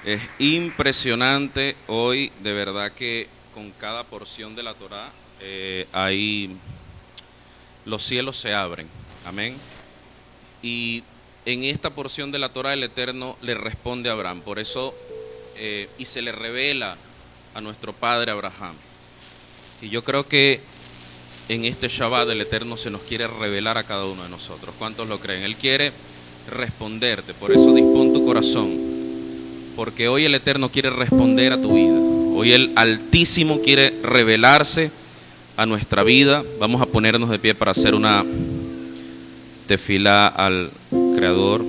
Es impresionante hoy, de verdad que con cada porción de la Torá, ahí los cielos se abren, amén. Y en esta porción de la Torá el Eterno le responde a Abraham, por eso, y se le revela a nuestro padre Abraham. Y yo creo que en este Shabbat el Eterno se nos quiere revelar a cada uno de nosotros. ¿Cuántos lo creen? Él quiere responderte, por eso dispón tu corazón. Porque hoy el Eterno quiere responder a tu vida. Hoy el Altísimo quiere revelarse a nuestra vida. Vamos a ponernos de pie para hacer una tefilá al Creador.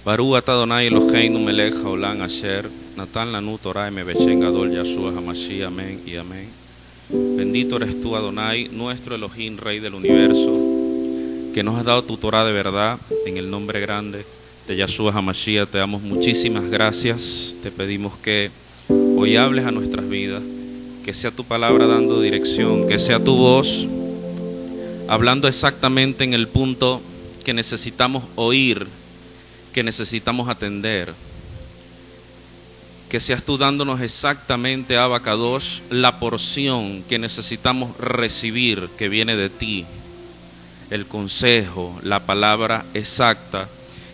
Baruch atah Adonai Eloheinu melech haolam asher natan lanu Torah mebechen gadol Yahshua HaMashiach, amén y amén. Bendito eres tú, Adonai, nuestro Elohim, Rey del universo, que nos has dado tu Torah de verdad, en el nombre grande de Yahshua HaMashiach. Te damos muchísimas gracias. Te pedimos que hoy hables a nuestras vidas, que sea tu palabra dando dirección, que sea tu voz hablando exactamente en el punto que necesitamos oír, que necesitamos atender. Que seas tú dándonos exactamente, Abba Kadosh, la porción que necesitamos recibir, que viene de ti, el consejo, la palabra exacta,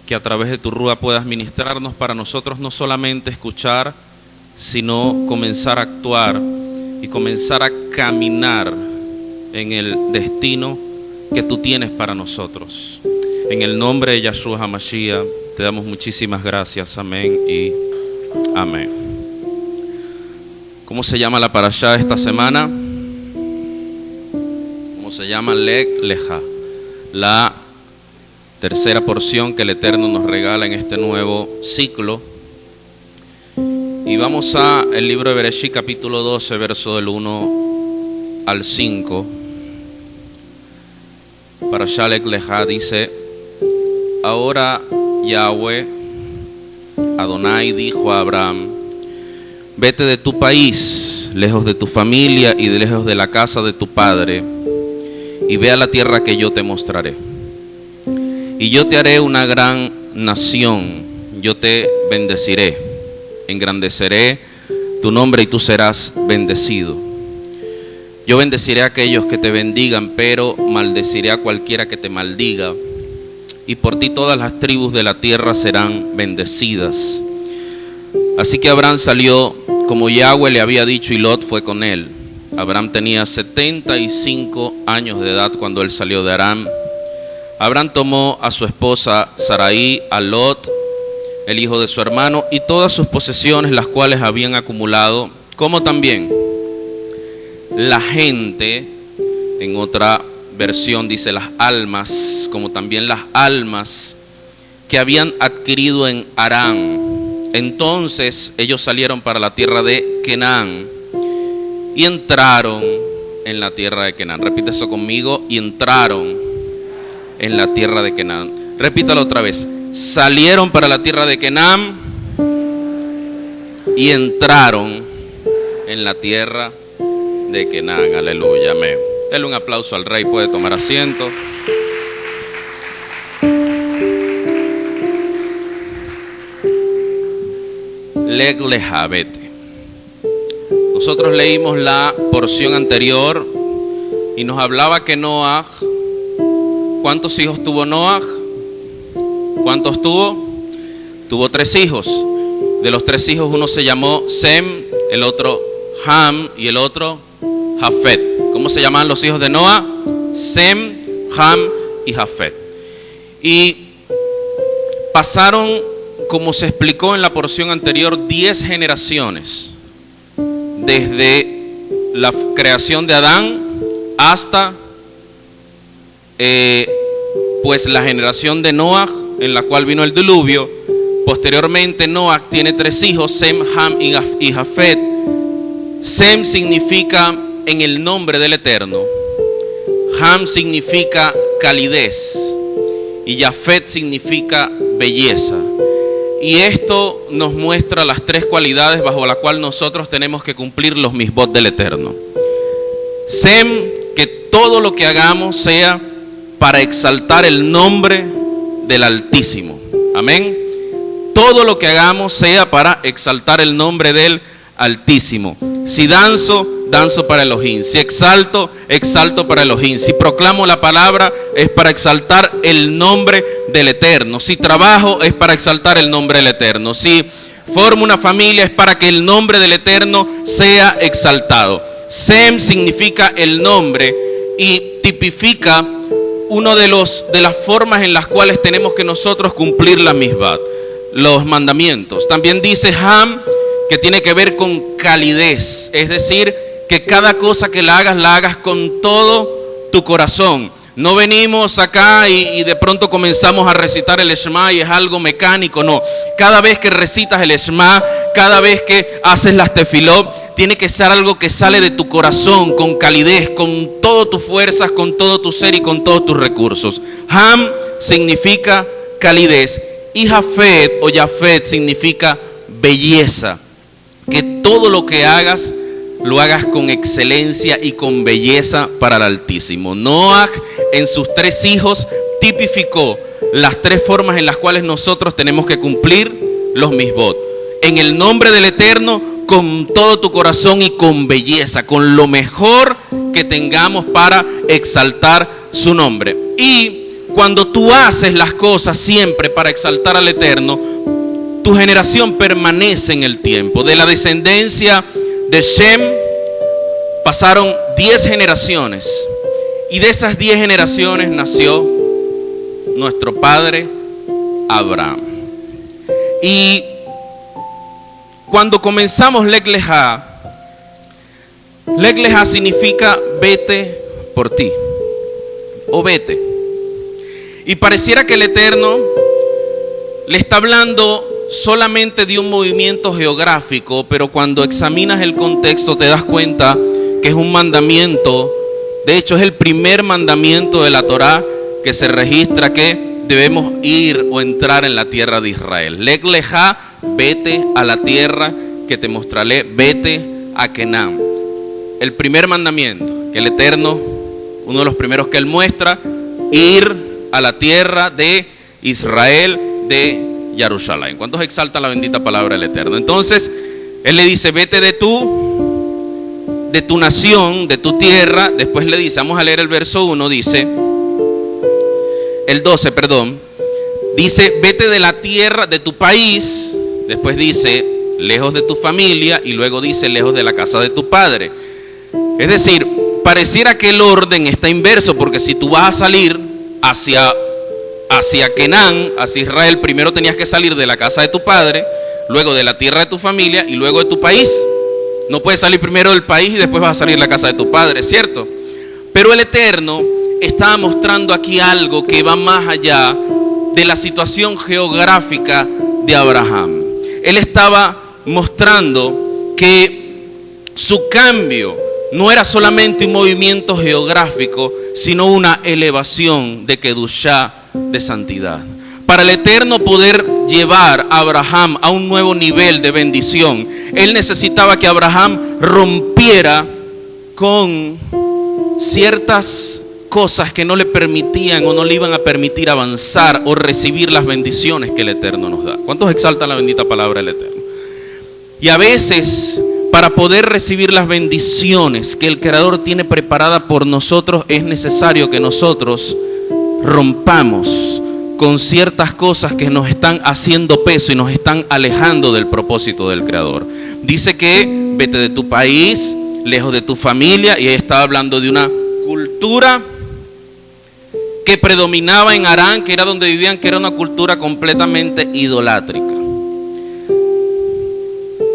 que a través de tu Rúa puedas ministrarnos para nosotros no solamente escuchar, sino comenzar a actuar y comenzar a caminar en el destino que tú tienes para nosotros. En el nombre de Yahshua HaMashiach te damos muchísimas gracias, amén y amén. ¿Cómo se llama la parashá esta semana? ¿Cómo se llama? Lech Lecha, la tercera porción que el Eterno nos regala en este nuevo ciclo. Y vamos a el libro de Bereshit, capítulo 12, verso del 1 al 5. Parashá Lech Lecha dice: ahora Yahweh Adonai dijo a Abraham: vete de tu país, lejos de tu familia y de lejos de la casa de tu padre, y ve a la tierra que yo te mostraré. Y yo te haré una gran nación, yo te bendeciré, engrandeceré tu nombre y tú serás bendecido. Yo bendeciré a aquellos que te bendigan, pero maldeciré a cualquiera que te maldiga. Y por ti todas las tribus de la tierra serán bendecidas. Así que Abraham salió como Yahweh le había dicho, y Lot fue con él. Abraham tenía 75 años de edad cuando él salió de Aram. Abraham tomó a su esposa Sarai, a Lot, el hijo de su hermano, y todas sus posesiones, las cuales habían acumulado, como también la gente, en otra versión dice las almas, como también las almas que habían adquirido en Aram. Entonces ellos salieron para la tierra de Canaán y entraron en la tierra de Canaán. Repite eso conmigo: y entraron en la tierra de Canaán. Repítalo otra vez: salieron para la tierra de Canaán y entraron en la tierra de Canaán. Aleluya, amén. Denle un aplauso al Rey, puede tomar asiento. Lech Lecha, vete. Nosotros leímos la porción anterior y nos hablaba que Noaj, ¿cuántos hijos tuvo Noaj? ¿Cuántos tuvo? Tuvo 3 hijos. De los 3 hijos, uno se llamó Sem, el otro Ham y el otro Jafet. ¿Cómo se llamaban los hijos de Noah? Sem, Ham y Jafet. Y pasaron, como se explicó en la porción anterior, 10 generaciones. Desde la creación de Adán hasta pues la generación de Noah, en la cual vino el diluvio. Posteriormente Noah tiene 3 hijos, Sem, Ham y Jafet. Sem significa en el nombre del Eterno, Ham significa calidez y Jafet significa belleza. Y esto nos muestra las 3 cualidades bajo las cuales nosotros tenemos que cumplir los misbot del Eterno. Sem, que todo lo que hagamos sea para exaltar el nombre del Altísimo. Amén. Todo lo que hagamos sea para exaltar el nombre del Altísimo. Si danzo, danzo para Elohim. Si exalto, exalto para Elohim. Si proclamo la palabra, es para exaltar el nombre del Eterno. Si trabajo, es para exaltar el nombre del Eterno. Si formo una familia, es para que el nombre del Eterno sea exaltado. Sem significa el nombre y tipifica uno de las formas en las cuales tenemos que nosotros cumplir la misbat, los mandamientos. También dice Ham, que tiene que ver con calidez, es decir, que cada cosa que la hagas con todo tu corazón. No venimos acá y de pronto comenzamos a recitar el Shema y es algo mecánico, no. Cada vez que recitas el Shema, cada vez que haces las tefilot, tiene que ser algo que sale de tu corazón, con calidez, con todas tus fuerzas, con todo tu ser y con todos tus recursos. Ham significa calidez y Jafet o Jafet significa belleza. Que todo lo que hagas, lo hagas con excelencia y con belleza para el Altísimo. Noach en sus 3 hijos tipificó las 3 formas en las cuales nosotros tenemos que cumplir los misbot. En el nombre del Eterno, con todo tu corazón y con belleza, con lo mejor que tengamos para exaltar su nombre. Y cuando tú haces las cosas siempre para exaltar al Eterno, tu generación permanece en el tiempo. De la descendencia de Shem pasaron 10 generaciones. Y de esas 10 generaciones nació nuestro padre Abraham. Y cuando comenzamos Lech Lechá significa vete por ti, o vete. Y pareciera que el Eterno le está hablando solamente de un movimiento geográfico, pero cuando examinas el contexto te das cuenta que es un mandamiento. De hecho, es el primer mandamiento de la Torá que se registra que debemos ir o entrar en la tierra de Israel. Lech Lechá, vete a la tierra que te mostraré, vete a Canaán. El primer mandamiento que el Eterno, uno de los primeros que Él muestra, ir a la tierra de Israel, de Jerusalén. ¿Cuántos exaltan la bendita palabra del Eterno? Entonces, Él le dice, vete de tu nación, de tu tierra. Después le dice, vamos a leer el verso 1, dice, el 12, perdón. Dice, vete de la tierra, de tu país. Después dice, lejos de tu familia. Y luego dice, lejos de la casa de tu padre. Es decir, pareciera que el orden está inverso, porque si tú vas a salir hacia Canaán, hacia Israel, primero tenías que salir de la casa de tu padre, luego de la tierra de tu familia y luego de tu país. No puedes salir primero del país y después vas a salir de la casa de tu padre, ¿cierto? Pero el Eterno estaba mostrando aquí algo que va más allá de la situación geográfica de Abraham. Él estaba mostrando que su cambio no era solamente un movimiento geográfico, sino una elevación de Kedushá, de santidad. Para el Eterno poder llevar a Abraham a un nuevo nivel de bendición, Él necesitaba que Abraham rompiera con ciertas cosas que no le permitían o no le iban a permitir avanzar o recibir las bendiciones que el Eterno nos da. ¿Cuántos exaltan la bendita palabra del Eterno? Y a veces, para poder recibir las bendiciones que el Creador tiene preparada por nosotros, es necesario que nosotros rompamos con ciertas cosas que nos están haciendo peso y nos están alejando del propósito del Creador. Dice que vete de tu país, lejos de tu familia, y ahí estaba hablando de una cultura que predominaba en Harán, que era donde vivían, que era una cultura completamente idolátrica.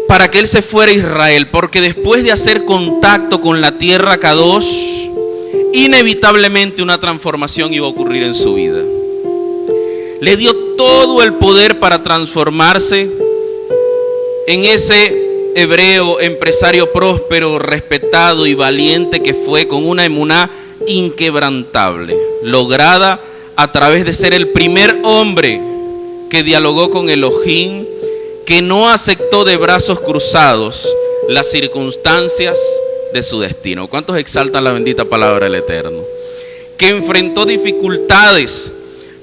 Para que él se fuera a Israel, porque después de hacer contacto con la tierra Kadosh, inevitablemente una transformación iba a ocurrir en su vida. Le dio todo el poder para transformarse en ese hebreo empresario próspero, respetado y valiente que fue, con una emuná inquebrantable, lograda a través de ser el primer hombre que dialogó con Elohim, que no aceptó de brazos cruzados las circunstancias de su destino. ¿Cuántos exaltan la bendita palabra del Eterno? Que enfrentó dificultades,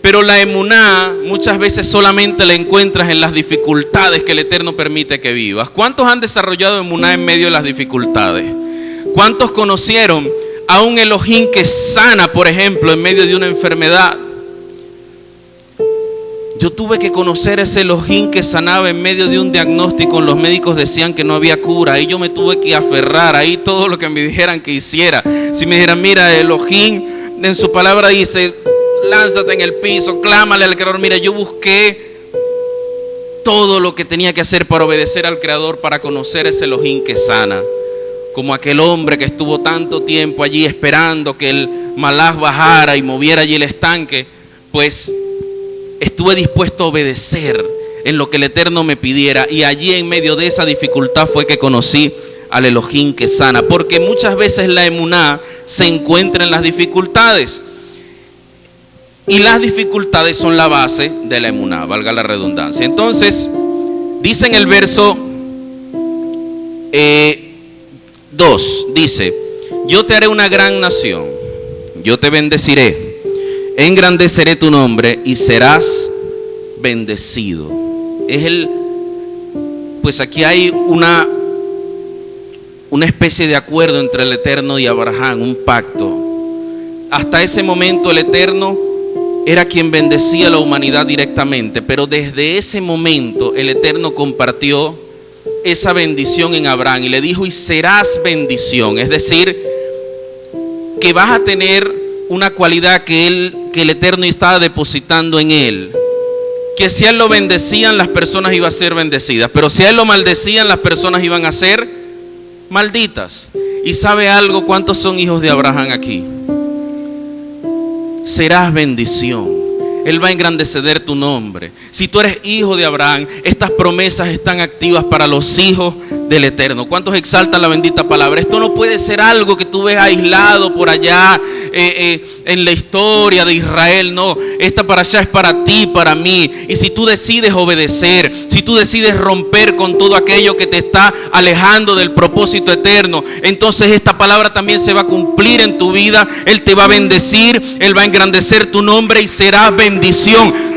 pero la emuná muchas veces solamente la encuentras en las dificultades que el Eterno permite que vivas. ¿Cuántos han desarrollado emuná en medio de las dificultades? ¿Cuántos conocieron a un Elohim que sana, por ejemplo, en medio de una enfermedad? Yo tuve que conocer ese Elohim que sanaba en medio de un diagnóstico. Los médicos decían que no había cura. Ahí yo me tuve que aferrar. Ahí todo lo que me dijeran que hiciera. Si me dijeran, mira, Elohim en su palabra dice, lánzate en el piso, clámale al Creador. Mira, yo busqué todo lo que tenía que hacer para obedecer al Creador, para conocer ese Elohim que sana. Como aquel hombre que estuvo tanto tiempo allí esperando que el malaj bajara y moviera allí el estanque, pues estuve dispuesto a obedecer en lo que el Eterno me pidiera, y allí en medio de esa dificultad fue que conocí al Elohim que sana, porque muchas veces la emuná se encuentra en las dificultades, y las dificultades son la base de la emuná, valga la redundancia. Entonces dice en el verso 2, dice, yo te haré una gran nación, yo te bendeciré, engrandeceré tu nombre y serás bendecido. Pues aquí hay una especie de acuerdo entre el Eterno y Abraham, un pacto. Hasta ese momento el Eterno era quien bendecía a la humanidad directamente, pero desde ese momento el Eterno compartió esa bendición en Abraham y le dijo, y serás bendición. Es decir, que vas a tener una cualidad que el Eterno estaba depositando en él, que si a él lo bendecían, las personas iban a ser bendecidas, pero si a él lo maldecían, las personas iban a ser malditas. ¿Y sabe algo? ¿Cuántos son hijos de Abraham aquí? Serás bendición. Él va a engrandecer tu nombre. Si tú eres hijo de Abraham, estas promesas están activas para los hijos del Eterno. ¿Cuántos exaltan la bendita palabra? Esto no puede ser algo que tú ves aislado por allá en la historia de Israel. No, esta para allá es para ti, para mí. Y si tú decides obedecer, si tú decides romper con todo aquello que te está alejando del propósito eterno, entonces esta palabra también se va a cumplir en tu vida. Él te va a bendecir, Él va a engrandecer tu nombre y serás bendición.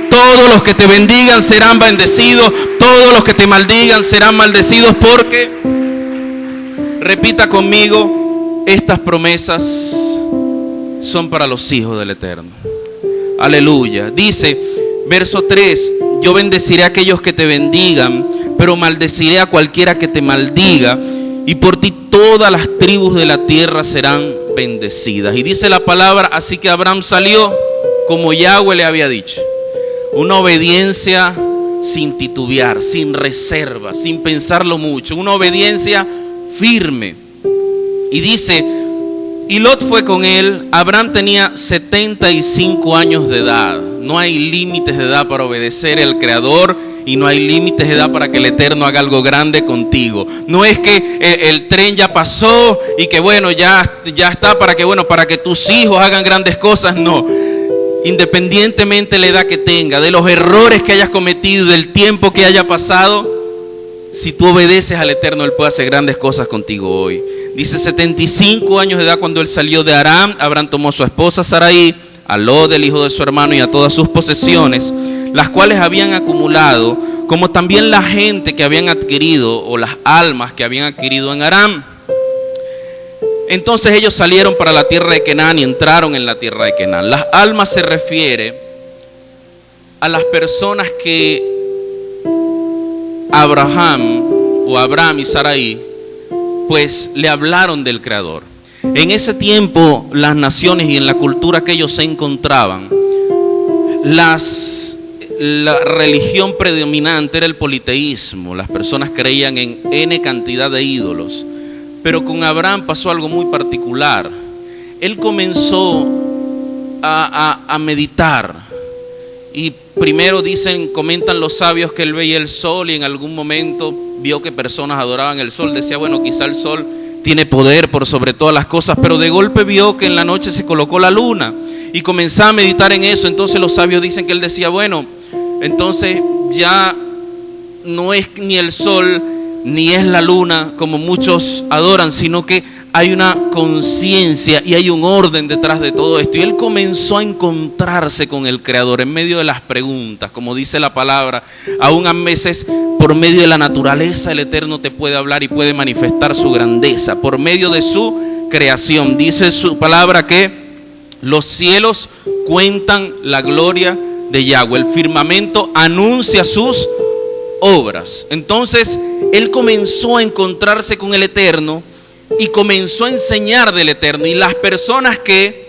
Todos los que te bendigan serán bendecidos, todos los que te maldigan serán maldecidos, porque, repita conmigo, estas promesas son para los hijos del Eterno. Aleluya. Dice, verso 3, yo bendeciré a aquellos que te bendigan, pero maldeciré a cualquiera que te maldiga, y por ti todas las tribus de la tierra serán bendecidas. Y dice la palabra, así que Abraham salió como Yahweh le había dicho. Una obediencia sin titubear, sin reserva, sin pensarlo mucho, una obediencia firme. Y dice, y Lot fue con él. Abraham tenía 75 años de edad. No hay límites de edad para obedecer al Creador, y no hay límites de edad para que el Eterno haga algo grande contigo. No es que el tren ya pasó y que bueno, ya está para que tus hijos hagan grandes cosas. No. Independientemente de la edad que tenga, de los errores que hayas cometido, del tiempo que haya pasado, si tú obedeces al Eterno, Él puede hacer grandes cosas contigo hoy. Dice 75 años de edad cuando él salió de Aram. Abraham tomó a su esposa Sarai, a Lot, el hijo de su hermano, y a todas sus posesiones, las cuales habían acumulado, como también la gente que habían adquirido, o las almas que habían adquirido en Aram. Entonces ellos salieron para la tierra de Canaán y entraron en la tierra de Canaán. Las almas se refiere a las personas que Abraham y Sarai pues le hablaron del Creador. En ese tiempo las naciones y en la cultura que ellos se encontraban, la religión predominante era el politeísmo. Las personas creían en N cantidad de ídolos. Pero con Abraham pasó algo muy particular. Él comenzó a meditar. Y primero comentan los sabios que él veía el sol, y en algún momento vio que personas adoraban el sol. Decía, bueno, quizá el sol tiene poder por sobre todas las cosas. Pero de golpe vio que en la noche se colocó la luna y comenzó a meditar en eso. Entonces los sabios dicen que él decía, bueno, entonces ya no es ni el sol ni es la luna como muchos adoran, sino que hay una conciencia y hay un orden detrás de todo esto. Y él comenzó a encontrarse con el Creador en medio de las preguntas, como dice la palabra. Aún a veces por medio de la naturaleza el Eterno te puede hablar y puede manifestar su grandeza. Por medio de su creación, dice su palabra que los cielos cuentan la gloria de Yahweh. El firmamento anuncia sus obras. Entonces él comenzó a encontrarse con el Eterno y comenzó a enseñar del Eterno. Y las personas que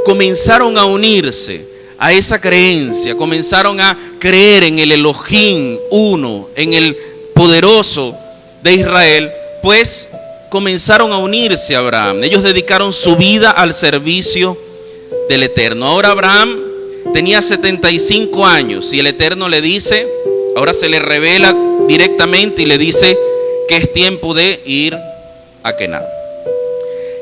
comenzaron a unirse a esa creencia, comenzaron a creer en el Elohim uno, en el poderoso de Israel, pues comenzaron a unirse a Abraham. Ellos dedicaron su vida al servicio del Eterno. Ahora Abraham tenía 75 años y el Eterno le dice, ahora se le revela directamente y le dice que es tiempo de ir a Canaán.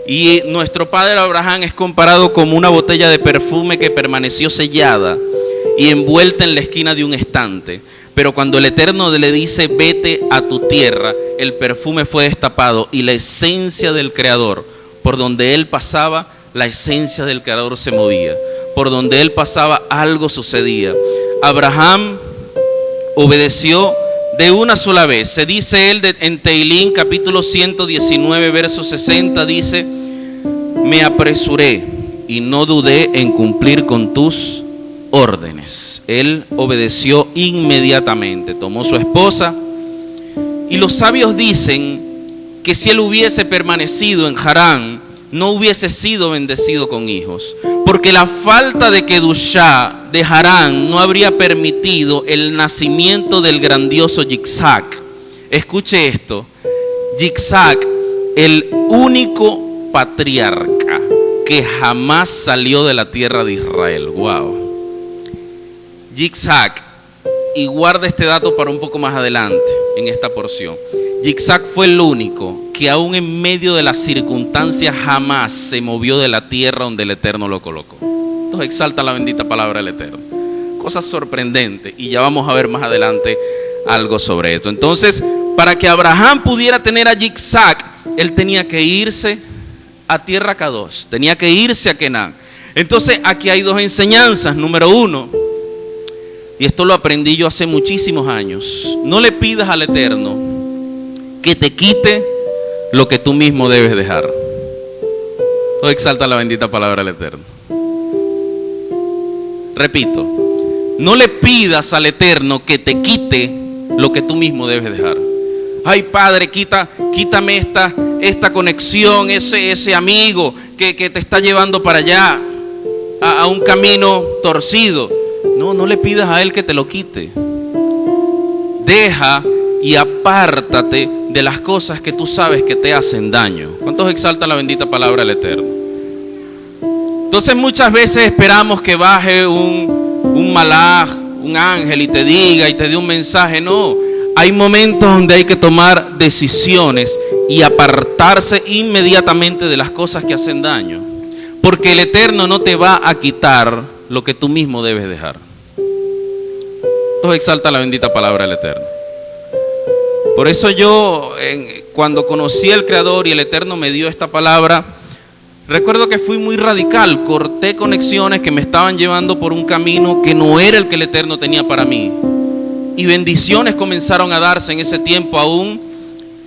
Y nuestro padre Abraham es comparado como una botella de perfume que permaneció sellada y envuelta en la esquina de un estante. Pero cuando el Eterno le dice vete a tu tierra, el perfume fue destapado y la esencia del Creador, por donde él pasaba, la esencia del Creador se movía. Por donde él pasaba, algo sucedía. Abraham obedeció de una sola vez. Se dice él en Teilín capítulo 119 verso 60, dice: me apresuré y no dudé en cumplir con tus órdenes. Él obedeció inmediatamente, tomó su esposa. Y los sabios dicen que si él hubiese permanecido en Harán, no hubiese sido bendecido con hijos, porque la falta de Kedushá de Harán no habría permitido el nacimiento del grandioso Yitzhak. Escuche esto: Yitzhak, el único patriarca que jamás salió de la tierra de Israel. Wow. Yitzhak, y guarda este dato para un poco más adelante en esta porción. Yitzhak fue el único que aún en medio de las circunstancias jamás se movió de la tierra donde el Eterno lo colocó. Entonces exalta la bendita palabra del Eterno. Cosa sorprendente, y ya vamos a ver más adelante algo sobre esto. Entonces, para que Abraham pudiera tener a Yitzhak, él tenía que irse a tierra Kadosh, tenía que irse a Canaán. Entonces aquí hay dos enseñanzas. Número uno, y esto lo aprendí yo hace muchísimos años: no le pidas al Eterno que te quite lo que tú mismo debes dejar. Todo exalta la bendita palabra del Eterno. Repito, no le pidas al Eterno que te quite lo que tú mismo debes dejar. Ay, Padre, quítame esta conexión, ese amigo que te está llevando para allá, a un camino torcido. No le pidas a él que te lo quite. Deja y apártate de las cosas que tú sabes que te hacen daño. ¿Cuántos exaltan la bendita palabra del Eterno? Entonces muchas veces esperamos que baje un malaj, un ángel, y te diga y te dé un mensaje. No, hay momentos donde hay que tomar decisiones y apartarse inmediatamente de las cosas que hacen daño, porque el Eterno no te va a quitar lo que tú mismo debes dejar. Entonces exalta la bendita palabra del Eterno. Por eso yo, cuando conocí al Creador y el Eterno me dio esta palabra, recuerdo que fui muy radical. Corté conexiones que me estaban llevando por un camino que no era el que el Eterno tenía para mí. Y bendiciones comenzaron a darse en ese tiempo, aún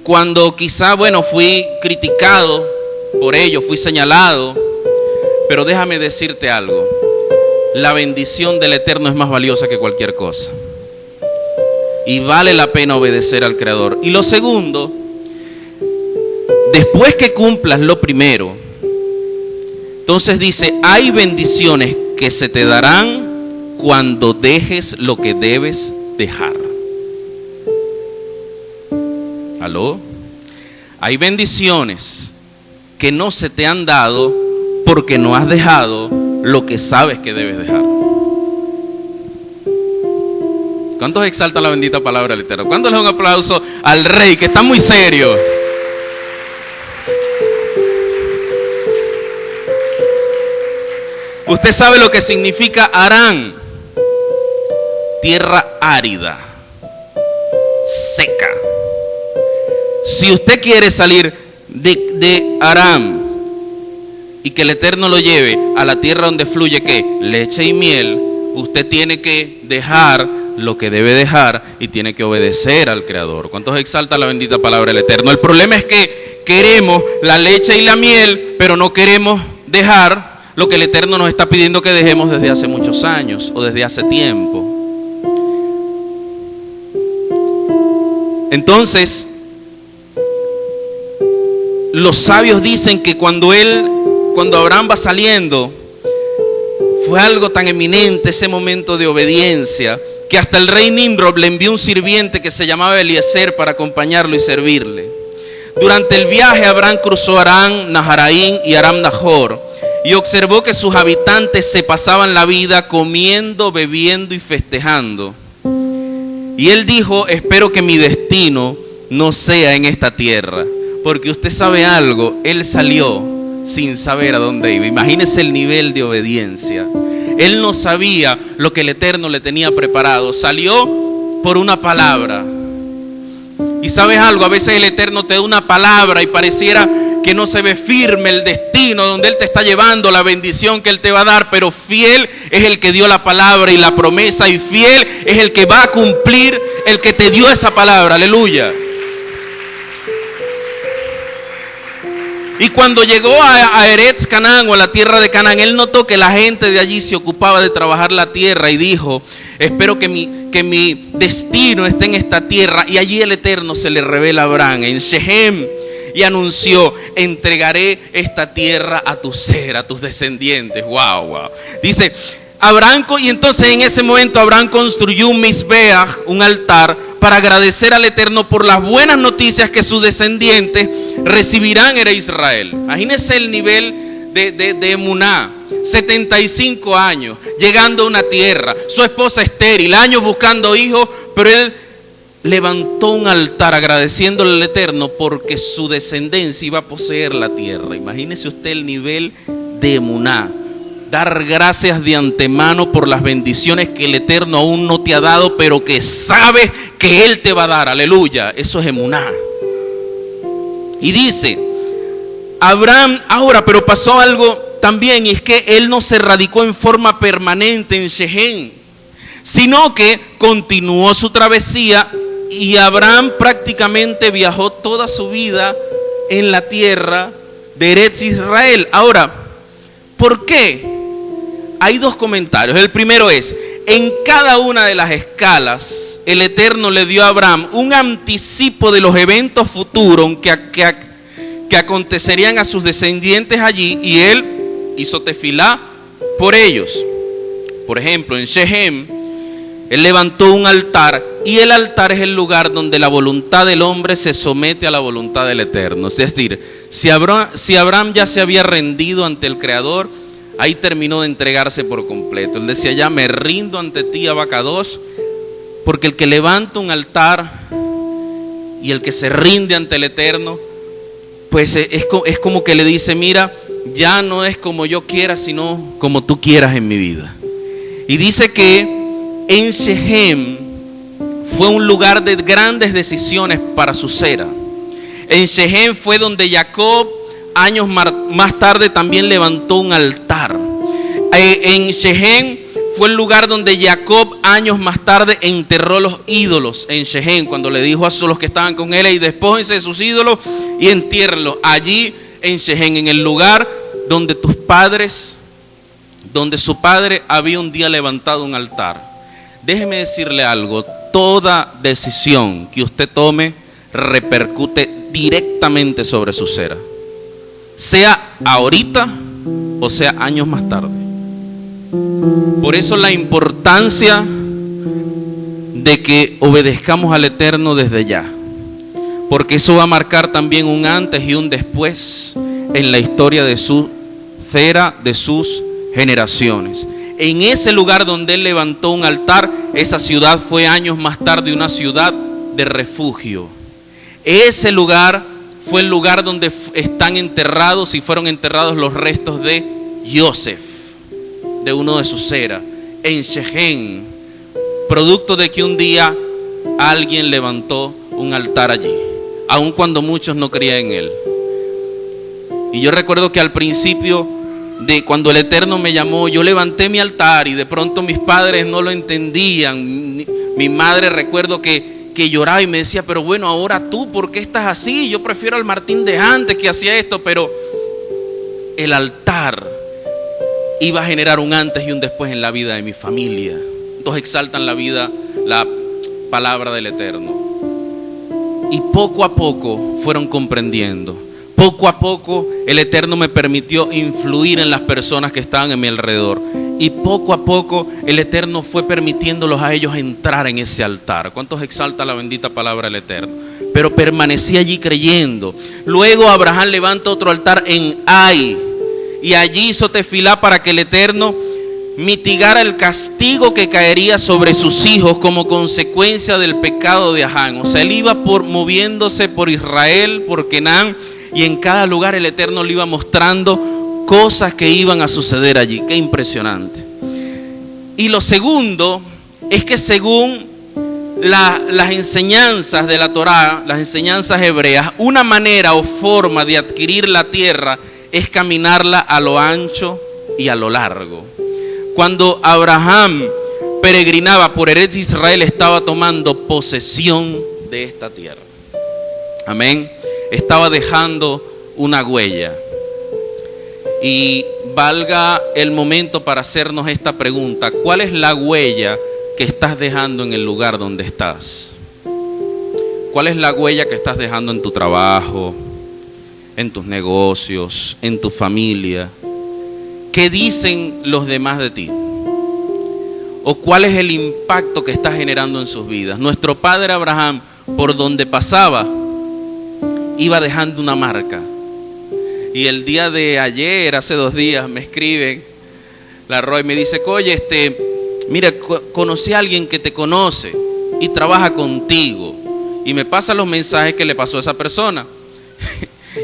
cuando quizá, fui criticado por ello, fui señalado. Pero déjame decirte algo: la bendición del Eterno es más valiosa que cualquier cosa. Y vale la pena obedecer al Creador. Y lo segundo, después que cumplas lo primero, entonces dice: hay bendiciones que se te darán cuando dejes lo que debes dejar. ¿Aló? Hay bendiciones que no se te han dado porque no has dejado lo que sabes que debes dejar. ¿Cuántos exaltan la bendita palabra del Eterno? ¿Cuántos le dan un aplauso al Rey, que está muy serio? Usted sabe lo que significa Harán: tierra árida, seca. Si usted quiere salir de Aram y que el Eterno lo lleve a la tierra donde fluye ¿qué? Leche y miel, usted tiene que dejar lo que debe dejar y tiene que obedecer al Creador. ¿Cuántos exalta la bendita palabra del Eterno? El problema es que queremos la leche y la miel, pero no queremos dejar lo que el Eterno nos está pidiendo que dejemos desde hace muchos años o desde hace tiempo. Entonces, los sabios dicen que cuando Abraham va saliendo, fue algo tan eminente ese momento de obediencia, que hasta el rey Nimrod le envió un sirviente que se llamaba Eliezer para acompañarlo y servirle. Durante el viaje Abraham cruzó Aram Naharaim y Aram Nahor y observó que sus habitantes se pasaban la vida comiendo, bebiendo y festejando. Y él dijo: espero que mi destino no sea en esta tierra, porque usted sabe algo, él salió sin saber a dónde iba. Imagínese el nivel de obediencia. Él no sabía lo que el Eterno le tenía preparado. Salió por una palabra. Y sabes algo, a veces el Eterno te da una palabra y pareciera que no se ve firme el destino donde Él te está llevando, la bendición que Él te va a dar, pero fiel es el que dio la palabra y la promesa, y fiel es el que va a cumplir, el que te dio esa palabra. Aleluya. Y cuando llegó a Eretz Canaán, o a la tierra de Canaán, él notó que la gente de allí se ocupaba de trabajar la tierra y dijo: espero que mi destino esté en esta tierra. Y allí el Eterno se le revela a Abraham en Shechem y anunció: entregaré esta tierra a tu ser, a tus descendientes. Wow. Dice Abraham, y entonces en ese momento Abraham construyó un Mizbeach, un altar, para agradecer al Eterno por las buenas noticias que sus descendientes recibirán en Israel. Imagínense el nivel de emuná. 75 años llegando a una tierra, su esposa estéril, años buscando hijos, pero él levantó un altar agradeciéndole al Eterno porque su descendencia iba a poseer la tierra. Imagínese usted el nivel de emuná. Dar gracias de antemano por las bendiciones que el Eterno aún no te ha dado, pero que sabes que Él te va a dar. Aleluya. Eso es emuná. Y dice Abraham, ahora, pero pasó algo también, y es que él no se radicó en forma permanente en Shechem, sino que continuó su travesía, y Abraham prácticamente viajó toda su vida en la tierra de Eretz Israel. Ahora, ¿por qué? Hay dos comentarios. El primero es: en cada una de las escalas, el Eterno le dio a Abraham un anticipo de los eventos futuros que acontecerían a sus descendientes allí, y él hizo tefilá por ellos. Por ejemplo, en Shechem, él levantó un altar, y el altar es el lugar donde la voluntad del hombre se somete a la voluntad del Eterno. Es decir, si Abraham ya se había rendido ante el Creador, ahí terminó de entregarse por completo. Él decía: ya me rindo ante ti, Abacadosh, porque el que levanta un altar y el que se rinde ante el Eterno, pues es como que le dice: mira, ya no es como yo quiera, sino como tú quieras en mi vida. Y dice que en Shechem fue un lugar de grandes decisiones para su Sera. En Shechem fue donde Jacob, años más tarde, también levantó un altar. En Shechem fue el lugar donde Jacob, años más tarde, enterró los ídolos. En Shechem, cuando le dijo a los que estaban con él: y despójense de sus ídolos y entiérrenlos. Allí en Shechem, en el lugar donde donde su padre había un día levantado un altar. Déjeme decirle algo: toda decisión que usted tome repercute directamente sobre su Sera, sea ahorita o sea años más tarde. Por eso la importancia de que obedezcamos al Eterno desde ya, porque eso va a marcar también un antes y un después en la historia de su Sera, de sus generaciones. En ese lugar donde él levantó un altar, esa ciudad fue años más tarde una ciudad de refugio. Ese lugar fue el lugar donde están enterrados y fueron enterrados los restos de Yosef, de uno de sus Sera, en Shechem, producto de que un día alguien levantó un altar allí, aun cuando muchos no creían en él. Y yo recuerdo que al principio de cuando el Eterno me llamó, yo levanté mi altar y de pronto mis padres no lo entendían. Mi madre recuerdo que lloraba y me decía, pero bueno, ahora tú, ¿por qué estás así? Yo prefiero al Martín de antes que hacía esto, pero el altar iba a generar un antes y un después en la vida de mi familia. Entonces exaltan la vida, la palabra del Eterno. Y poco a poco fueron comprendiendo. Poco a poco el Eterno me permitió influir en las personas que estaban en mi alrededor. Y poco a poco el Eterno fue permitiéndolos a ellos entrar en ese altar. ¿Cuántos exalta la bendita palabra del Eterno? Pero permanecí allí creyendo. Luego Abraham levanta otro altar en Ai. Y allí hizo tefilá para que el Eterno mitigara el castigo que caería sobre sus hijos como consecuencia del pecado de Aján. O sea, él iba moviéndose por Israel, por Canaán, y en cada lugar el Eterno le iba mostrando cosas que iban a suceder allí. Qué impresionante. Y lo segundo es que según las enseñanzas de la Torá, las enseñanzas hebreas, una manera o forma de adquirir la tierra es caminarla a lo ancho y a lo largo. Cuando Abraham peregrinaba por Eretz Israel, estaba tomando posesión de esta tierra. Amén. Estaba dejando una huella. Y valga el momento para hacernos esta pregunta: ¿cuál es la huella que estás dejando en el lugar donde estás? ¿Cuál es la huella que estás dejando en tu trabajo, en tus negocios, en tu familia? ¿Qué dicen los demás de ti? ¿O cuál es el impacto que estás generando en sus vidas? Nuestro padre Abraham, por donde pasaba, iba dejando una marca. Y el día de ayer, hace 2 días, me escriben la Roy, me dice, oye, mira, conocí a alguien que te conoce y trabaja contigo. Y me pasa los mensajes que le pasó a esa persona.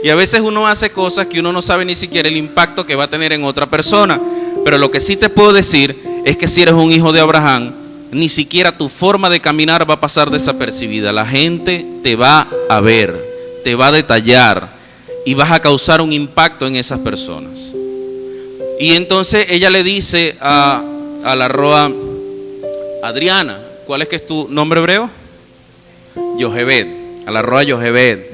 Y a veces uno hace cosas que uno no sabe ni siquiera el impacto que va a tener en otra persona. Pero lo que sí te puedo decir es que si eres un hijo de Abraham, ni siquiera tu forma de caminar va a pasar desapercibida. La gente te va a ver, te va a detallar y vas a causar un impacto en esas personas. Y entonces ella le dice a la Roa, Adriana, ¿cuál es que es tu nombre hebreo? Yoheved, a la Roa Yoheved.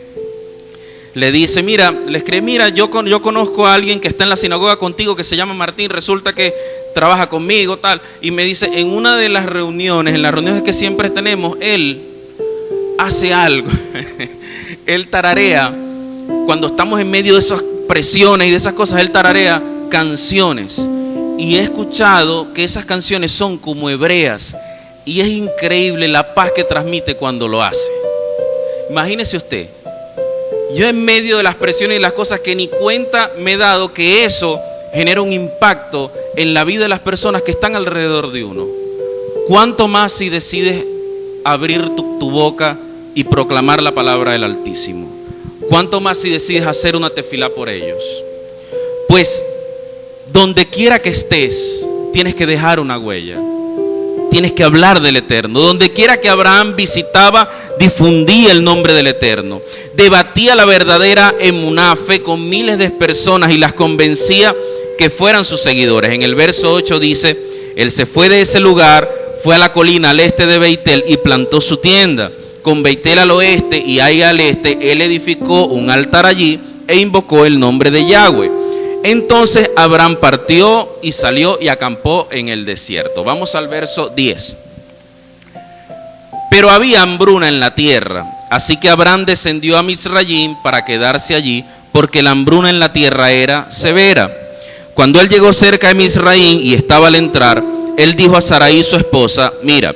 Le dice, mira, le escribe, mira, yo conozco a alguien que está en la sinagoga contigo que se llama Martín, resulta que trabaja conmigo, tal. Y me dice, en una de las reuniones, en las reuniones que siempre tenemos, él hace algo. Él tararea, cuando estamos en medio de esas presiones y de esas cosas, él tararea canciones. Y he escuchado que esas canciones son como hebreas. Y es increíble la paz que transmite cuando lo hace. Imagínese usted. Yo en medio de las presiones y las cosas que ni cuenta me he dado, que eso genera un impacto en la vida de las personas que están alrededor de uno. ¿Cuánto más si decides abrir tu boca y proclamar la palabra del Altísimo? ¿Cuánto más si decides hacer una tefilá por ellos? Pues donde quiera que estés, tienes que dejar una huella. Tienes que hablar del Eterno. Donde quiera que Abraham visitaba, difundía el nombre del Eterno. Debatía la verdadera emuná, fe, con miles de personas y las convencía que fueran sus seguidores. En el verso 8 dice, él se fue de ese lugar, fue a la colina al este de Beitel y plantó su tienda. Con Beitel al oeste y Ai al este, él edificó un altar allí e invocó el nombre de Yahweh. Entonces Abraham partió y salió y acampó en el desierto. Vamos al verso 10. Pero había hambruna en la tierra, así que Abraham descendió a Mizraim para quedarse allí, porque la hambruna en la tierra era severa. Cuando él llegó cerca de Mizraim y estaba al entrar, él dijo a Sarai su esposa, mira,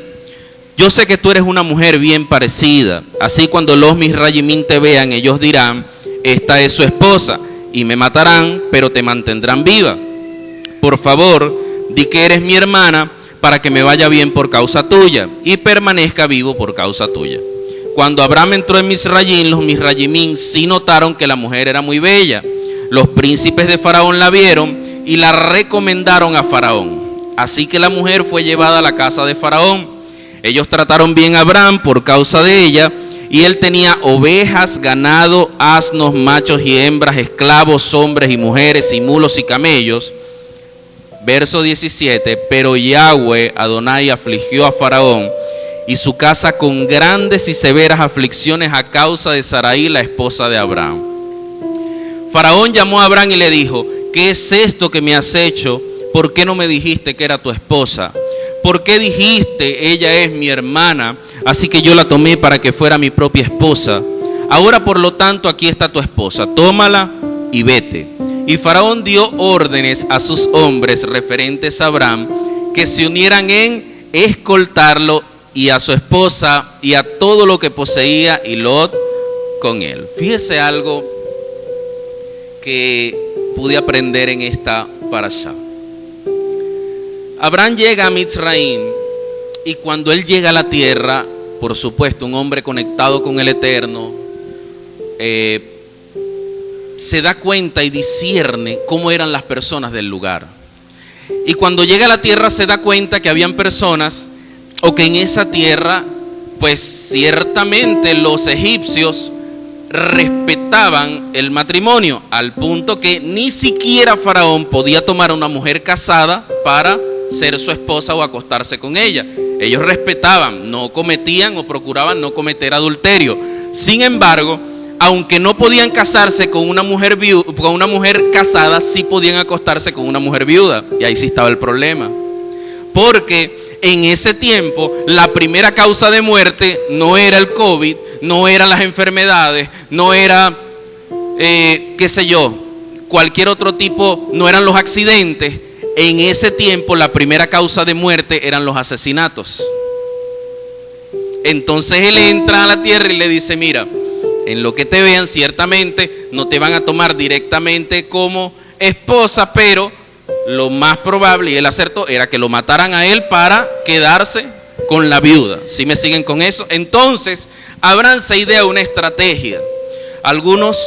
yo sé que tú eres una mujer bien parecida, así cuando los Mizraimín te vean, ellos dirán, esta es su esposa, y me matarán, pero te mantendrán viva. Por favor, di que eres mi hermana, para que me vaya bien por causa tuya, y permanezca vivo por causa tuya. Cuando Abraham entró en Mizraim, los Mizraimín sí notaron que la mujer era muy bella. Los príncipes de Faraón la vieron y la recomendaron a Faraón. Así que la mujer fue llevada a la casa de Faraón. Ellos trataron bien a Abraham por causa de ella, y él tenía ovejas, ganado, asnos, machos y hembras, esclavos, hombres y mujeres, y mulos y camellos. Verso 17, pero Yahweh, Adonai, afligió a Faraón y su casa con grandes y severas aflicciones a causa de Sarai, la esposa de Abraham. Faraón llamó a Abraham y le dijo: ¿qué es esto que me has hecho? ¿Por qué no me dijiste que era tu esposa? ¿Por qué dijiste, ella es mi hermana, así que yo la tomé para que fuera mi propia esposa? Ahora, por lo tanto, aquí está tu esposa, tómala y vete. Y Faraón dio órdenes a sus hombres referentes a Abraham que se unieran en escoltarlo, y a su esposa y a todo lo que poseía, y Lot con él. Fíjese algo que pude aprender en esta parashá. Abraham llega a Mitzraim, y cuando él llega a la tierra, por supuesto, un hombre conectado con el Eterno, se da cuenta y discierne cómo eran las personas del lugar. Y cuando llega a la tierra se da cuenta que habían personas, o que en esa tierra, pues ciertamente los egipcios respetaban el matrimonio, al punto que ni siquiera Faraón podía tomar a una mujer casada para ser su esposa o acostarse con ella. Ellos respetaban, no cometían o procuraban no cometer adulterio. Sin embargo, aunque no podían casarse con una mujer casada, sí podían acostarse con una mujer viuda. Y ahí sí estaba el problema. Porque en ese tiempo la primera causa de muerte no era el COVID, no eran las enfermedades, no era, qué sé yo, cualquier otro tipo, no eran los accidentes. En ese tiempo la primera causa de muerte eran los asesinatos. Entonces él entra a la tierra y le dice: mira, en lo que te vean, ciertamente no te van a tomar directamente como esposa, pero lo más probable, y él acertó, era que lo mataran a él para quedarse con la viuda. ¿Sí me siguen con eso? Entonces Abraham se idea una estrategia. Algunos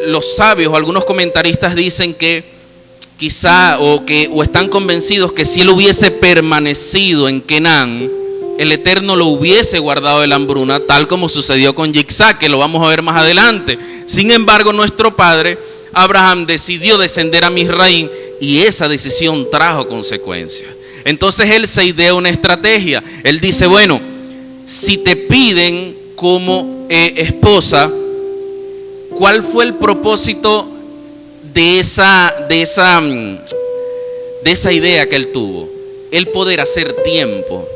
los sabios o algunos comentaristas dicen que quizá o están convencidos que si él hubiese permanecido en Canaán, el Eterno lo hubiese guardado de la hambruna, tal como sucedió con Yitzhak, que lo vamos a ver más adelante. Sin embargo, nuestro padre Abraham decidió descender a Misraim, y esa decisión trajo consecuencias. Entonces él se idea una estrategia. Él dice: bueno, si te piden como esposa, ¿cuál fue el propósito de esa idea que él tuvo? El poder hacer tiempo.